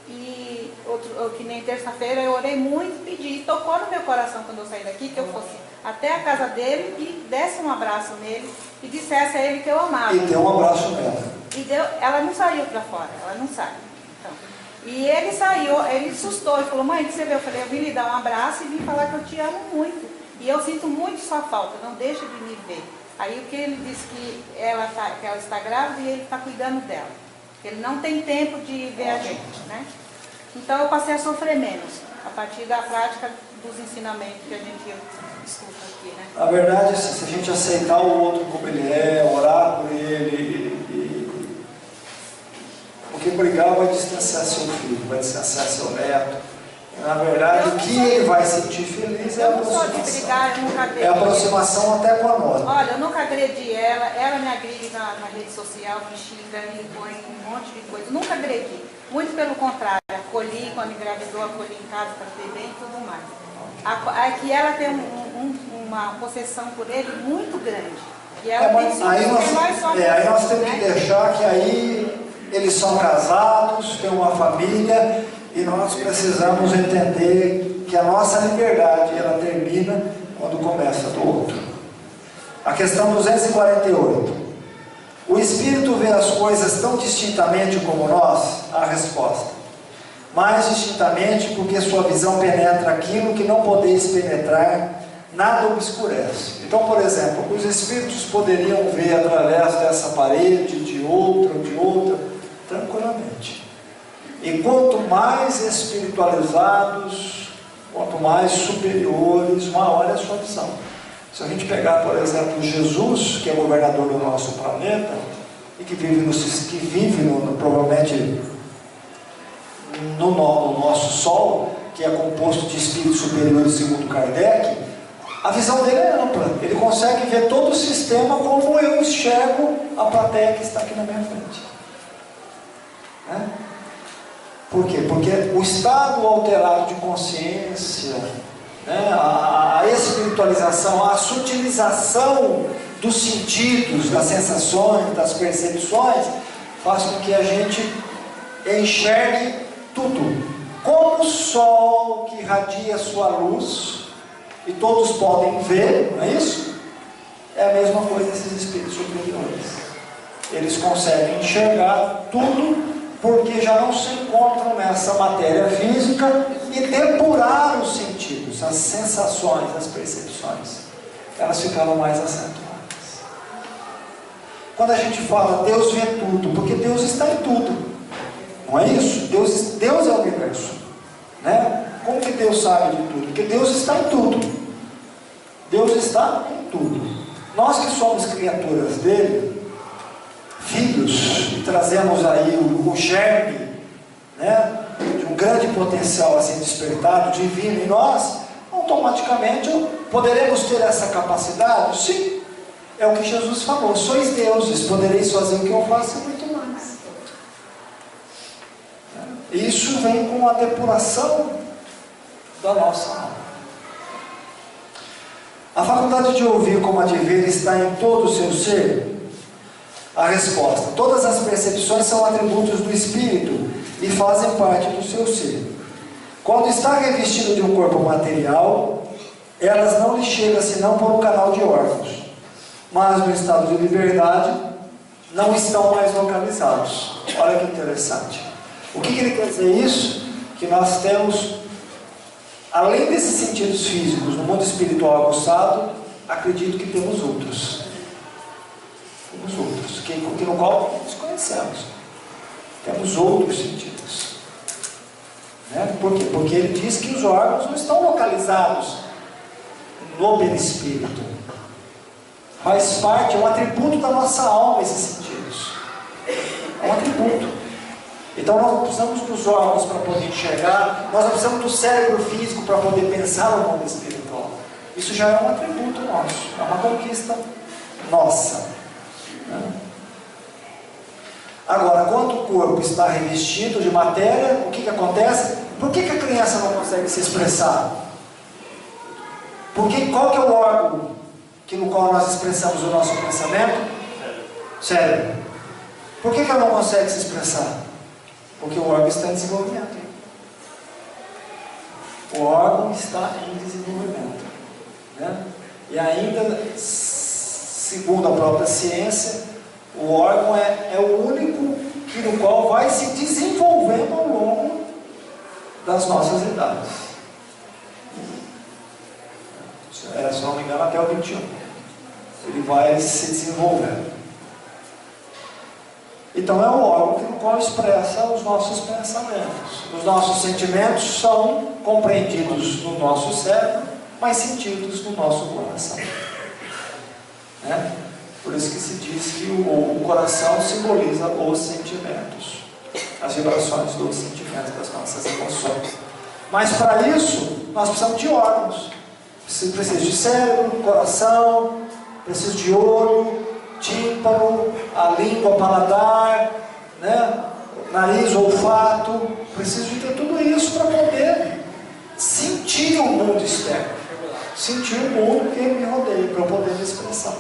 E que nem terça-feira eu orei muito, pedi, e tocou no meu coração quando eu saí daqui, que eu fosse até a casa dele e desse um abraço nele e dissesse a ele que eu amava. E deu um abraço nela. Ela não saiu para fora, ela não sai. Então, e ele saiu, ele assustou e falou: mãe, o que você veio? Eu falei: eu vim lhe dar um abraço e vim falar que eu te amo muito. E eu sinto muito sua falta, não deixa de me ver. Aí o que ele disse que ela está grávida e ele está cuidando dela. Ele não tem tempo de ver a gente, né? Então eu passei a sofrer menos, a partir da prática dos ensinamentos que a gente escuta aqui, né? Na verdade, se a gente aceitar o outro como ele é, orar por ele, porque brigar vai distanciar seu filho, vai distanciar seu neto. Na verdade, o que ele vai sentir feliz é a Eu não sou de aproximação. brigar, eu nunca agredi. É a aproximação até com a nota. Olha, eu nunca agredi ela me agride na rede social, me xinga, me põe um monte de coisa. Nunca agredi. Muito pelo contrário, acolhi, quando engravidou, acolhi em casa para ter bem e tudo mais. É que ela tem uma possessão por ele muito grande. E ela tem ciúmes, aí nós temos né? que deixar que aí eles são casados, têm uma família, e nós precisamos entender que a nossa liberdade ela termina quando começa do outro. A questão 248. O Espírito vê as coisas tão distintamente como nós? A resposta: mais distintamente, porque sua visão penetra aquilo que não podeis penetrar, nada obscurece. Então, por exemplo, os Espíritos poderiam ver através dessa parede, de outra, tranquilamente. E quanto mais espiritualizados, quanto mais superiores, maior é a sua visão. Se a gente pegar, por exemplo, Jesus, que é governador do nosso planeta, e que vive provavelmente no nosso Sol, que é composto de espíritos superiores segundo Kardec, a visão dele é ampla. Ele consegue ver todo o sistema como eu enxergo a plateia que está aqui na minha frente. Né? Por quê? Porque o estado alterado de consciência, né, a espiritualização, a sutilização dos sentidos, das sensações, das percepções, faz com que a gente enxergue tudo. Como o sol que irradia sua luz, e todos podem ver, não é isso? É a mesma coisa esses espíritos superiores. Eles conseguem enxergar tudo, porque já não se encontram nessa matéria física e depurar os sentidos, as sensações, as percepções. Elas ficaram mais acentuadas. Quando a gente fala Deus vê tudo, porque Deus está em tudo, não é isso? Deus é o universo, né? Como que Deus sabe de tudo? Porque Deus está em tudo. Deus está em tudo. Nós que somos criaturas dele, filhos, e trazemos aí o germe, né, de um grande potencial assim despertado, divino em nós, automaticamente poderemos ter essa capacidade? Sim. É o que Jesus falou: sois deuses, podereis fazer o que eu faço e muito mais. Isso vem com a depuração da nossa alma. A faculdade de ouvir como a de ver está em todo o seu ser? A resposta: todas as percepções são atributos do espírito e fazem parte do seu ser. Quando está revestido de um corpo material, elas não lhe chegam senão por um canal de órgãos, mas no estado de liberdade não estão mais localizados. Olha que interessante. O que ele quer dizer isso? Que nós temos, além desses sentidos físicos, no mundo espiritual aguçado, acredito que temos outros. Temos outros, que no qual desconhecemos. Temos outros sentidos. Né? Por quê? Porque ele diz que os órgãos não estão localizados no perispírito. Faz parte, é um atributo da nossa alma esses sentidos. É um atributo. Então nós não precisamos dos órgãos para poder enxergar, nós não precisamos do cérebro físico para poder pensar no mundo espiritual. Isso já é um atributo nosso, é uma conquista nossa. Né? Agora, quando o corpo está revestido de matéria, o que acontece? Por que a criança não consegue se expressar? Porque qual que é o órgão no qual nós expressamos o nosso pensamento? Cérebro. Por que ela não consegue se expressar? Porque o órgão está em desenvolvimento. O órgão está em desenvolvimento. Né? E ainda, segundo a própria ciência, o órgão é o único no qual vai se desenvolvendo ao longo das nossas idades. Se não me engano, até o 21. Ele vai se desenvolvendo. Então é o órgão no qual expressa os nossos pensamentos. Os nossos sentimentos são compreendidos no nosso cérebro, mas sentidos no nosso coração. Né? Por isso que se diz que o coração simboliza os sentimentos, as vibrações dos sentimentos, das nossas emoções. Mas para isso, nós precisamos de órgãos. Preciso de cérebro, coração, preciso de olho, tímpano, a língua, paladar, né? Nariz, olfato. Preciso de ter tudo isso para poder sentir o mundo externo, sentir o mundo que me rodeia, para eu poder me expressar.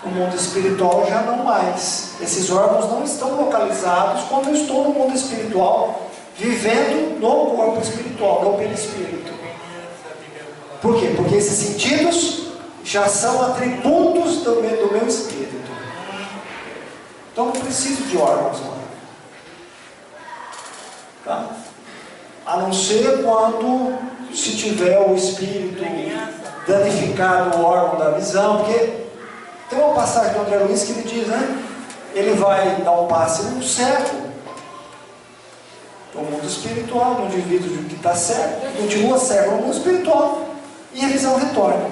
O mundo espiritual já não mais. Esses órgãos não estão localizados quando eu estou no mundo espiritual, vivendo no corpo espiritual, no perispírito. Por quê? Porque esses sentidos já são atributos do meu espírito. Então não preciso de órgãos lá. Tá? A não ser quando se tiver o espírito danificado, o órgão da visão, porque tem uma passagem do André Luiz que ele diz, né? Ele vai dar um passe num cego, no mundo espiritual, no indivíduo que está cego, continua cego no mundo espiritual, e a visão retorna.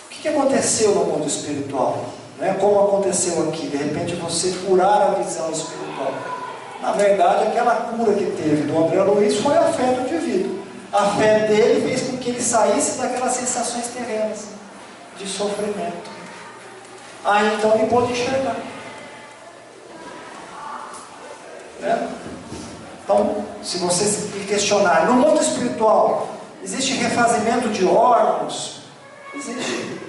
O que aconteceu no mundo espiritual? Né? Como aconteceu aqui? De repente você curar a visão espiritual. Na verdade, aquela cura que teve do André Luiz foi a fé do indivíduo. A fé dele fez com que ele saísse daquelas sensações terrenas de sofrimento. Aí então ele pôde enxergar. Né? Então, se você me questionar, no mundo espiritual, existe refazimento de órgãos? Existe.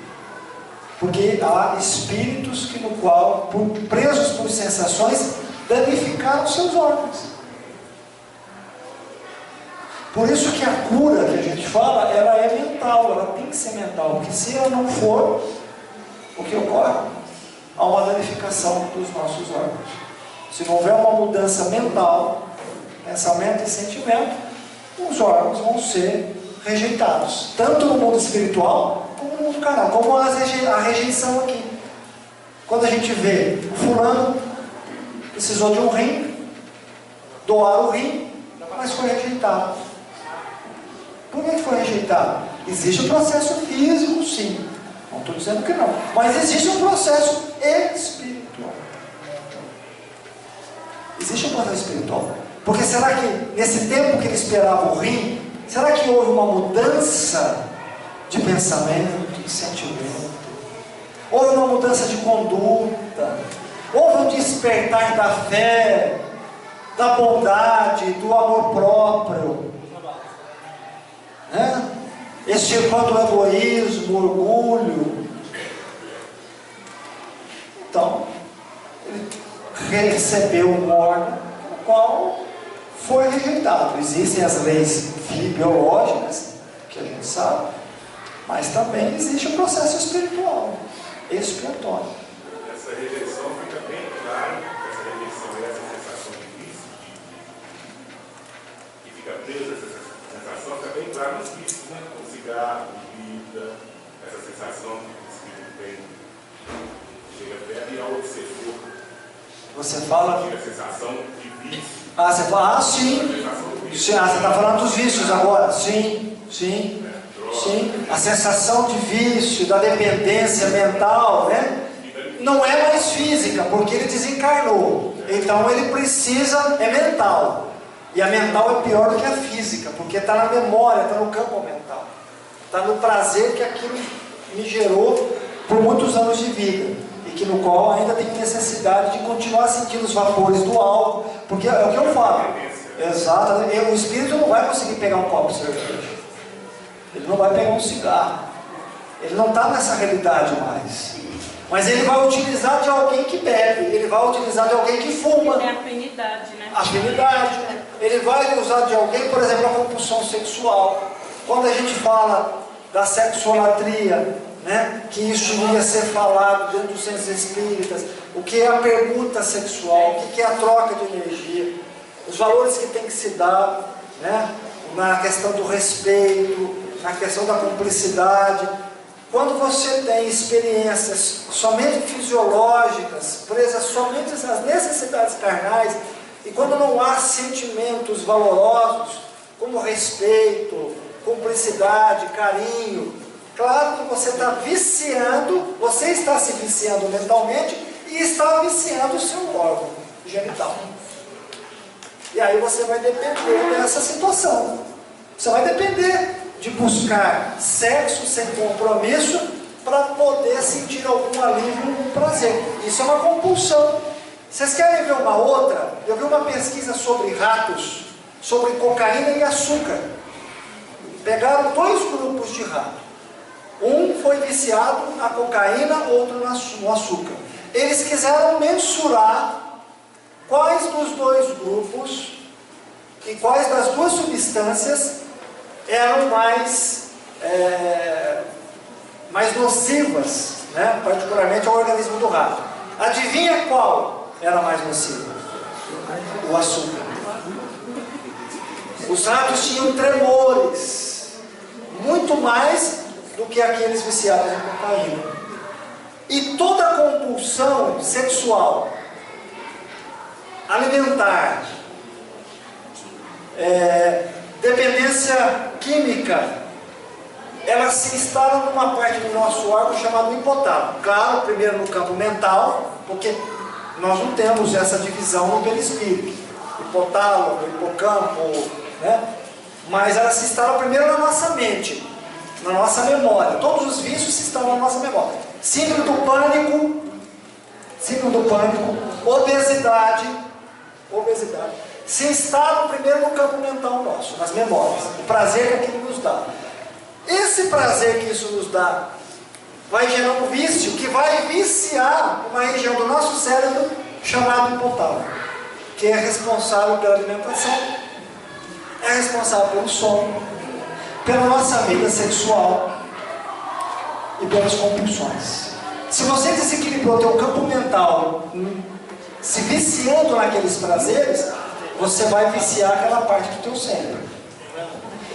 Porque há espíritos que no qual, presos por sensações, danificaram seus órgãos. Por isso que a cura que a gente fala, ela é mental, ela tem que ser mental, porque se ela não for, o que ocorre? Há uma danificação dos nossos órgãos. Se não houver uma mudança mental, pensamento e sentimento, os órgãos vão ser rejeitados, tanto no mundo espiritual, como no mundo carnal, como a rejeição aqui. Quando a gente vê o fulano precisou de um rim, doaram o rim, mas foi rejeitado. Por que foi rejeitado? Existe um processo físico, sim. Não estou dizendo que não. Mas existe um processo espiritual. Existe um processo espiritual. Porque será que nesse tempo que ele esperava o rim, será que houve uma mudança de pensamento, de sentimento? Houve uma mudança de conduta? Houve um despertar da fé, da bondade, do amor próprio? Né? Extirpando o egoísmo, o orgulho. Então, ele recebeu um órgão, o qual foi rejeitado. Existem as leis biológicas, que a gente sabe, mas também existe o processo espiritual, expiatório. Essa rejeição fica bem clara, essa rejeição é essa sensação de vício, que fica presa, essa sensação fica bem clara nos vícios, né? Com cigarro, bebida, essa sensação que o espírito tem, chega perto e ao obsessor. Você fala. Chega a sensação de vício. Ah, você fala, sim. Sim, você está falando dos vícios agora. Sim, sim. Sim. A sensação de vício, da dependência mental, né? Não é mais física, porque ele desencarnou. Então ele precisa, é mental. E a mental é pior do que a física, porque está na memória, está no campo mental. Está no prazer que aquilo me gerou por muitos anos de vida. E que no qual ainda tem necessidade de continuar sentindo os vapores do álcool, porque é o que eu falo. Exato. O espírito não vai conseguir pegar um copo de cerveja. Ele não vai pegar um cigarro. Ele não está nessa realidade mais. Mas ele vai utilizar de alguém que bebe. Ele vai utilizar de alguém que fuma. É afinidade, né? Afinidade. Ele vai usar de alguém, por exemplo, a compulsão sexual. Quando a gente fala da sexolatria, né, que isso devia ser falado dentro dos centros espíritas, o que é a permuta sexual, o que é a troca de energia, os valores que tem que se dar, né, na questão do respeito, na questão da cumplicidade. Quando você tem experiências somente fisiológicas, presas somente às necessidades carnais, e quando não há sentimentos valorosos, como respeito, cumplicidade, carinho, claro que você está viciando, você está se viciando mentalmente e está viciando o seu órgão genital. E aí você vai depender dessa situação. Você vai depender de buscar sexo sem compromisso para poder sentir algum alívio, algum prazer. Isso é uma compulsão. Vocês querem ver uma outra? Eu vi uma pesquisa sobre ratos, sobre cocaína e açúcar. Pegaram 2 grupos de rato. Um foi viciado na cocaína, outro no açúcar. Eles quiseram mensurar quais dos 2 grupos e quais das 2 substâncias eram mais nocivas, né? Particularmente ao organismo do rato. Adivinha qual era mais nociva? O açúcar. Os ratos tinham tremores, muito mais do que aqueles viciados em cocaína. E toda compulsão sexual, alimentar, dependência química, ela se instala numa parte do nosso órgão chamado hipotálamo. Claro, primeiro no campo mental, porque nós não temos essa divisão no perispírito. Hipotálamo, hipocampo, né? Mas ela se instala primeiro na nossa mente, na nossa memória. Todos os vícios se instalam na nossa memória. Síndrome do pânico, obesidade, se instalam primeiro no campo mental nosso, nas memórias. O prazer que aquilo nos dá. Esse prazer que isso nos dá vai gerar um vício que vai viciar uma região do nosso cérebro chamada hipotálamo, que é responsável pela alimentação, é responsável pelo sono, pela nossa vida sexual e pelas compulsões. Se você desequilibrou o teu campo mental se viciando naqueles prazeres, você vai viciar aquela parte do teu cérebro.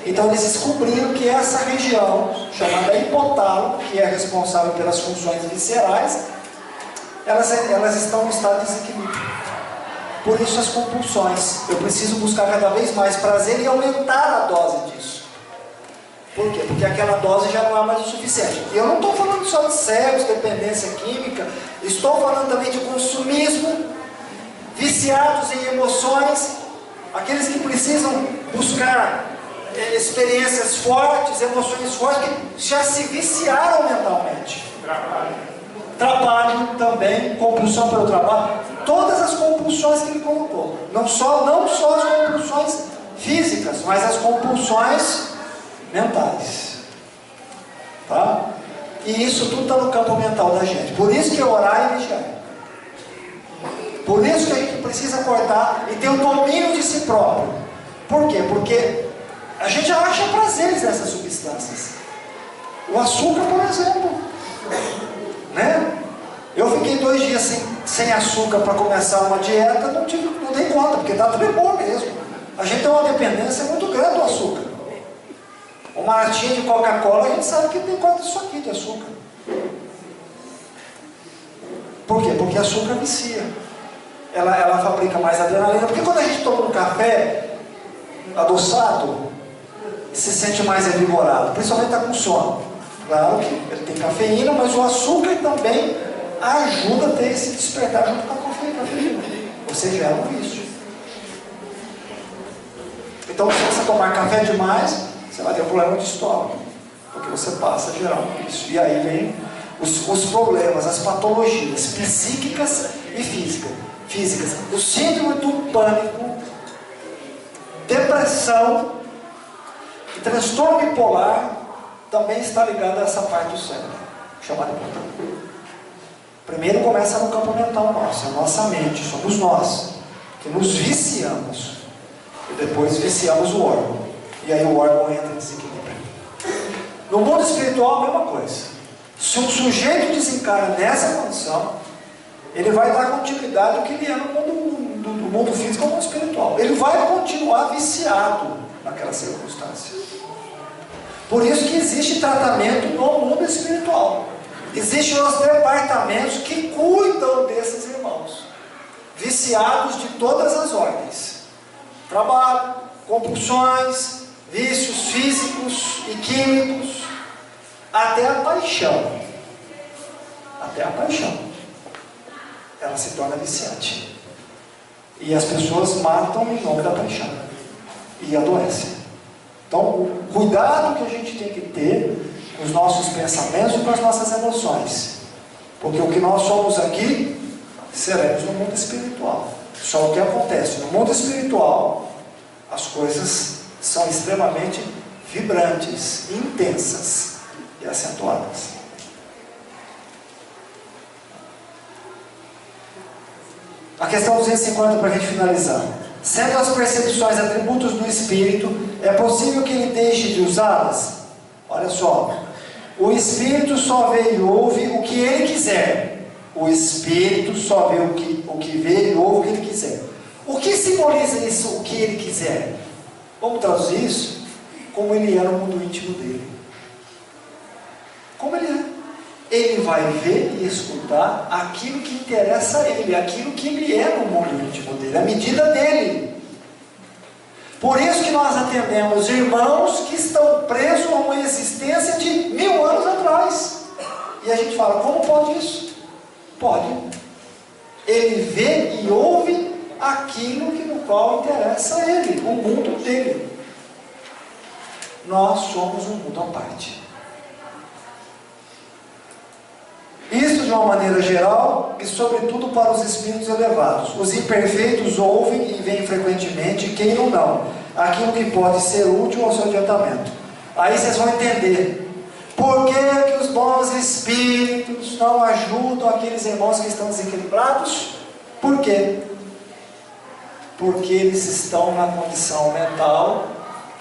Então eles descobriram que essa região, chamada hipotálamo, que é responsável pelas funções viscerais, elas estão em estado de desequilíbrio. Por isso as compulsões. Eu preciso buscar cada vez mais prazer e aumentar a dose disso. Por quê? Porque aquela dose já não é mais o suficiente. E eu não estou falando só de sexo, dependência química, estou falando também de consumismo, viciados em emoções, aqueles que precisam buscar experiências fortes, emoções fortes, que já se viciaram mentalmente. Trabalho também, compulsão pelo trabalho, todas as compulsões que ele colocou. Não só as compulsões físicas, mas as compulsões mentais. Tá? E isso tudo está no campo mental da gente. Por isso que orar e vigiar. Por isso que a gente precisa acordar e ter o domínio de si próprio. Por quê? Porque a gente acha prazeres nessas substâncias. O açúcar, por exemplo. Né? Eu fiquei 2 dias sem açúcar para começar uma dieta, não dei conta, porque dá tremor mesmo. A gente tem uma dependência muito grande do açúcar. Uma latinha de Coca-Cola, a gente sabe que tem quase isso aqui de açúcar. Por quê? Porque açúcar vicia. Ela fabrica mais adrenalina. Porque quando a gente toma um café adoçado, se sente mais revigorado, principalmente está com sono. Claro que ele tem cafeína, mas o açúcar também ajuda a ter esse despertar junto com a cafeína. Você gera um vício. Então, se você tomar café demais, você vai ter um problema de estômago, porque você passa a gerar um vício. E aí vem os problemas, as patologias psíquicas e físicas. O síndrome do pânico, depressão e transtorno bipolar também está ligado a essa parte do cérebro, chamada hipotálamo. Primeiro começa no campo mental nosso, a nossa mente, somos nós que nos viciamos e depois viciamos o órgão. E aí o órgão entra em desequilíbrio. No mundo espiritual a mesma coisa. Se um sujeito desencarna nessa condição, ele vai dar continuidade ao que ele é no mundo físico ou no mundo espiritual. Ele vai continuar viciado naquela circunstância. Por isso que existe tratamento no mundo espiritual. Existem os departamentos que cuidam desses irmãos, viciados de todas as ordens. Trabalho, compulsões, vícios físicos e químicos, até a paixão. Até a paixão. Ela se torna viciante. E as pessoas matam em nome da paixão. E adoecem. Então, cuidado que a gente tem que ter com os nossos pensamentos e com as nossas emoções. Porque o que nós somos aqui, seremos no mundo espiritual. Só o que acontece no mundo espiritual, as coisas são extremamente vibrantes, intensas e acentuadas. A questão 250 para a gente finalizar. Sendo as percepções atributos do Espírito, é possível que ele deixe de usá-las? Olha só. O Espírito só vê e ouve o que ele quiser. O Espírito só vê o que vê e ouve o que ele quiser. O que simboliza isso, o que ele quiser? Vamos traduzir isso como ele é no mundo íntimo dele. Como ele é. Ele vai ver e escutar aquilo que interessa a ele, aquilo que ele é no mundo íntimo dele, a medida dele. Por isso que nós atendemos irmãos que estão presos a uma existência de 1000 anos atrás. E a gente fala, como pode isso? Pode. Ele vê e ouve aquilo que no qual interessa a ele, o mundo dele. Nós somos um mundo à parte. Isto de uma maneira geral e sobretudo para os espíritos elevados. Os imperfeitos ouvem e veem frequentemente, queiram ou não, aquilo que pode ser útil ao seu adiantamento. Aí vocês vão entender por que os bons espíritos não ajudam aqueles irmãos que estão desequilibrados. Por quê? Porque eles estão na condição mental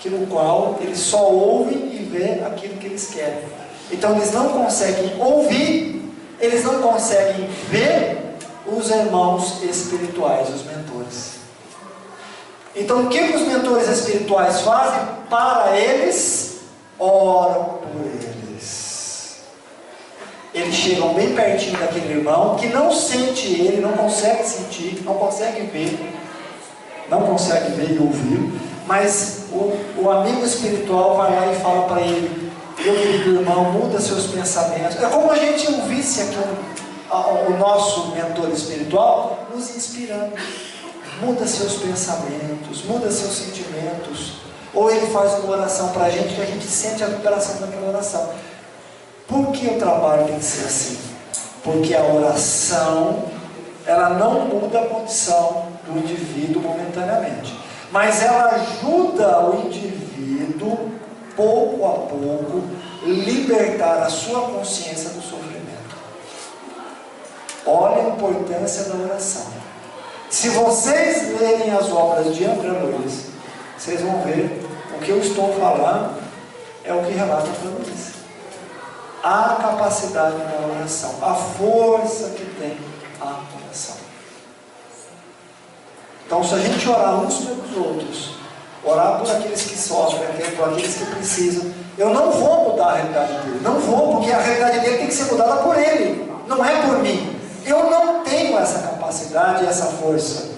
no qual eles só ouvem e veem aquilo que eles querem. Então eles não conseguem ouvir, eles não conseguem ver os irmãos espirituais, os mentores. Então o que os mentores espirituais fazem? Para eles, oram por eles. Eles chegam bem pertinho daquele irmão que não sente ele, não consegue sentir, não consegue ver, e ouvir, mas o amigo espiritual vai lá e fala para ele: meu querido irmão, muda seus pensamentos. É como a gente ouvisse aqui o nosso mentor espiritual nos inspirando. Muda seus pensamentos, muda seus sentimentos. Ou ele faz uma oração para a gente que a gente sente a vibração daquela oração. Por que o trabalho tem que ser assim? Porque a oração, ela não muda a condição do indivíduo momentaneamente, mas ela ajuda o indivíduo, pouco a pouco, libertar a sua consciência do sofrimento. Olha a importância da oração. Se vocês lerem as obras de André Luiz, vocês vão ver o que eu estou falando é o que relata André Luiz. A capacidade da oração, a força que tem a oração. Então, se a gente orar uns pelos outros, orar por aqueles que sofrem, por aqueles que precisam, eu não vou mudar a realidade dele, não vou, porque a realidade dele tem que ser mudada por ele, não é por mim. Eu não tenho essa capacidade e essa força.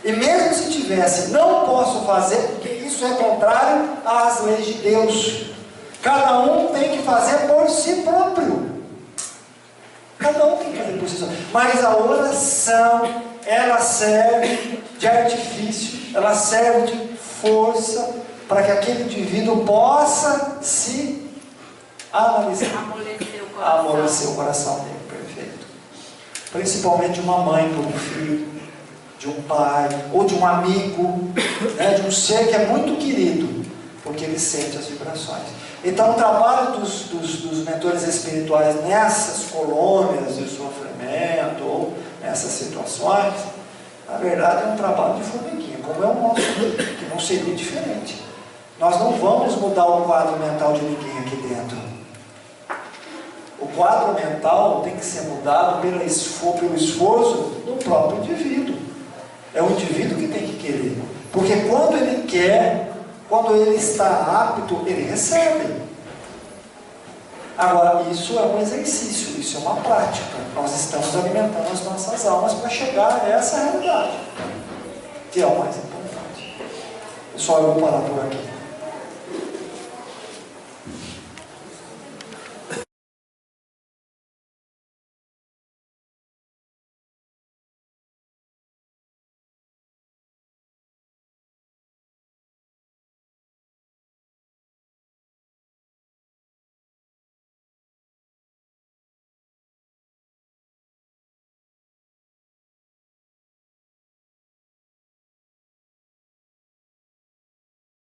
E mesmo se tivesse, não posso fazer, porque isso é contrário às leis de Deus. Cada um tem que fazer por si próprio. Cada um tem que fazer por si próprio. Mas a oração, ela serve de artifício, ela serve de força para que aquele indivíduo possa se analisar, amolecer o coração dele. Perfeito. Principalmente uma mãe por um filho, de um pai, ou de um amigo, né, de um ser que é muito querido, porque ele sente as vibrações. Então o trabalho dos mentores espirituais nessas colônias de sofrimento, ou nessas situações, na verdade é um trabalho de formiguinha, como é o nosso, que não seria diferente. Nós não vamos mudar o quadro mental de ninguém aqui dentro. O quadro mental tem que ser mudado pelo esforço do próprio indivíduo. É o indivíduo que tem que querer. Porque quando ele quer, quando ele está apto, ele recebe. Agora, isso é um exercício, isso é uma prática. Nós estamos alimentando as nossas almas para chegar a essa realidade, que é o mais importante. Pessoal, eu vou parar por aqui.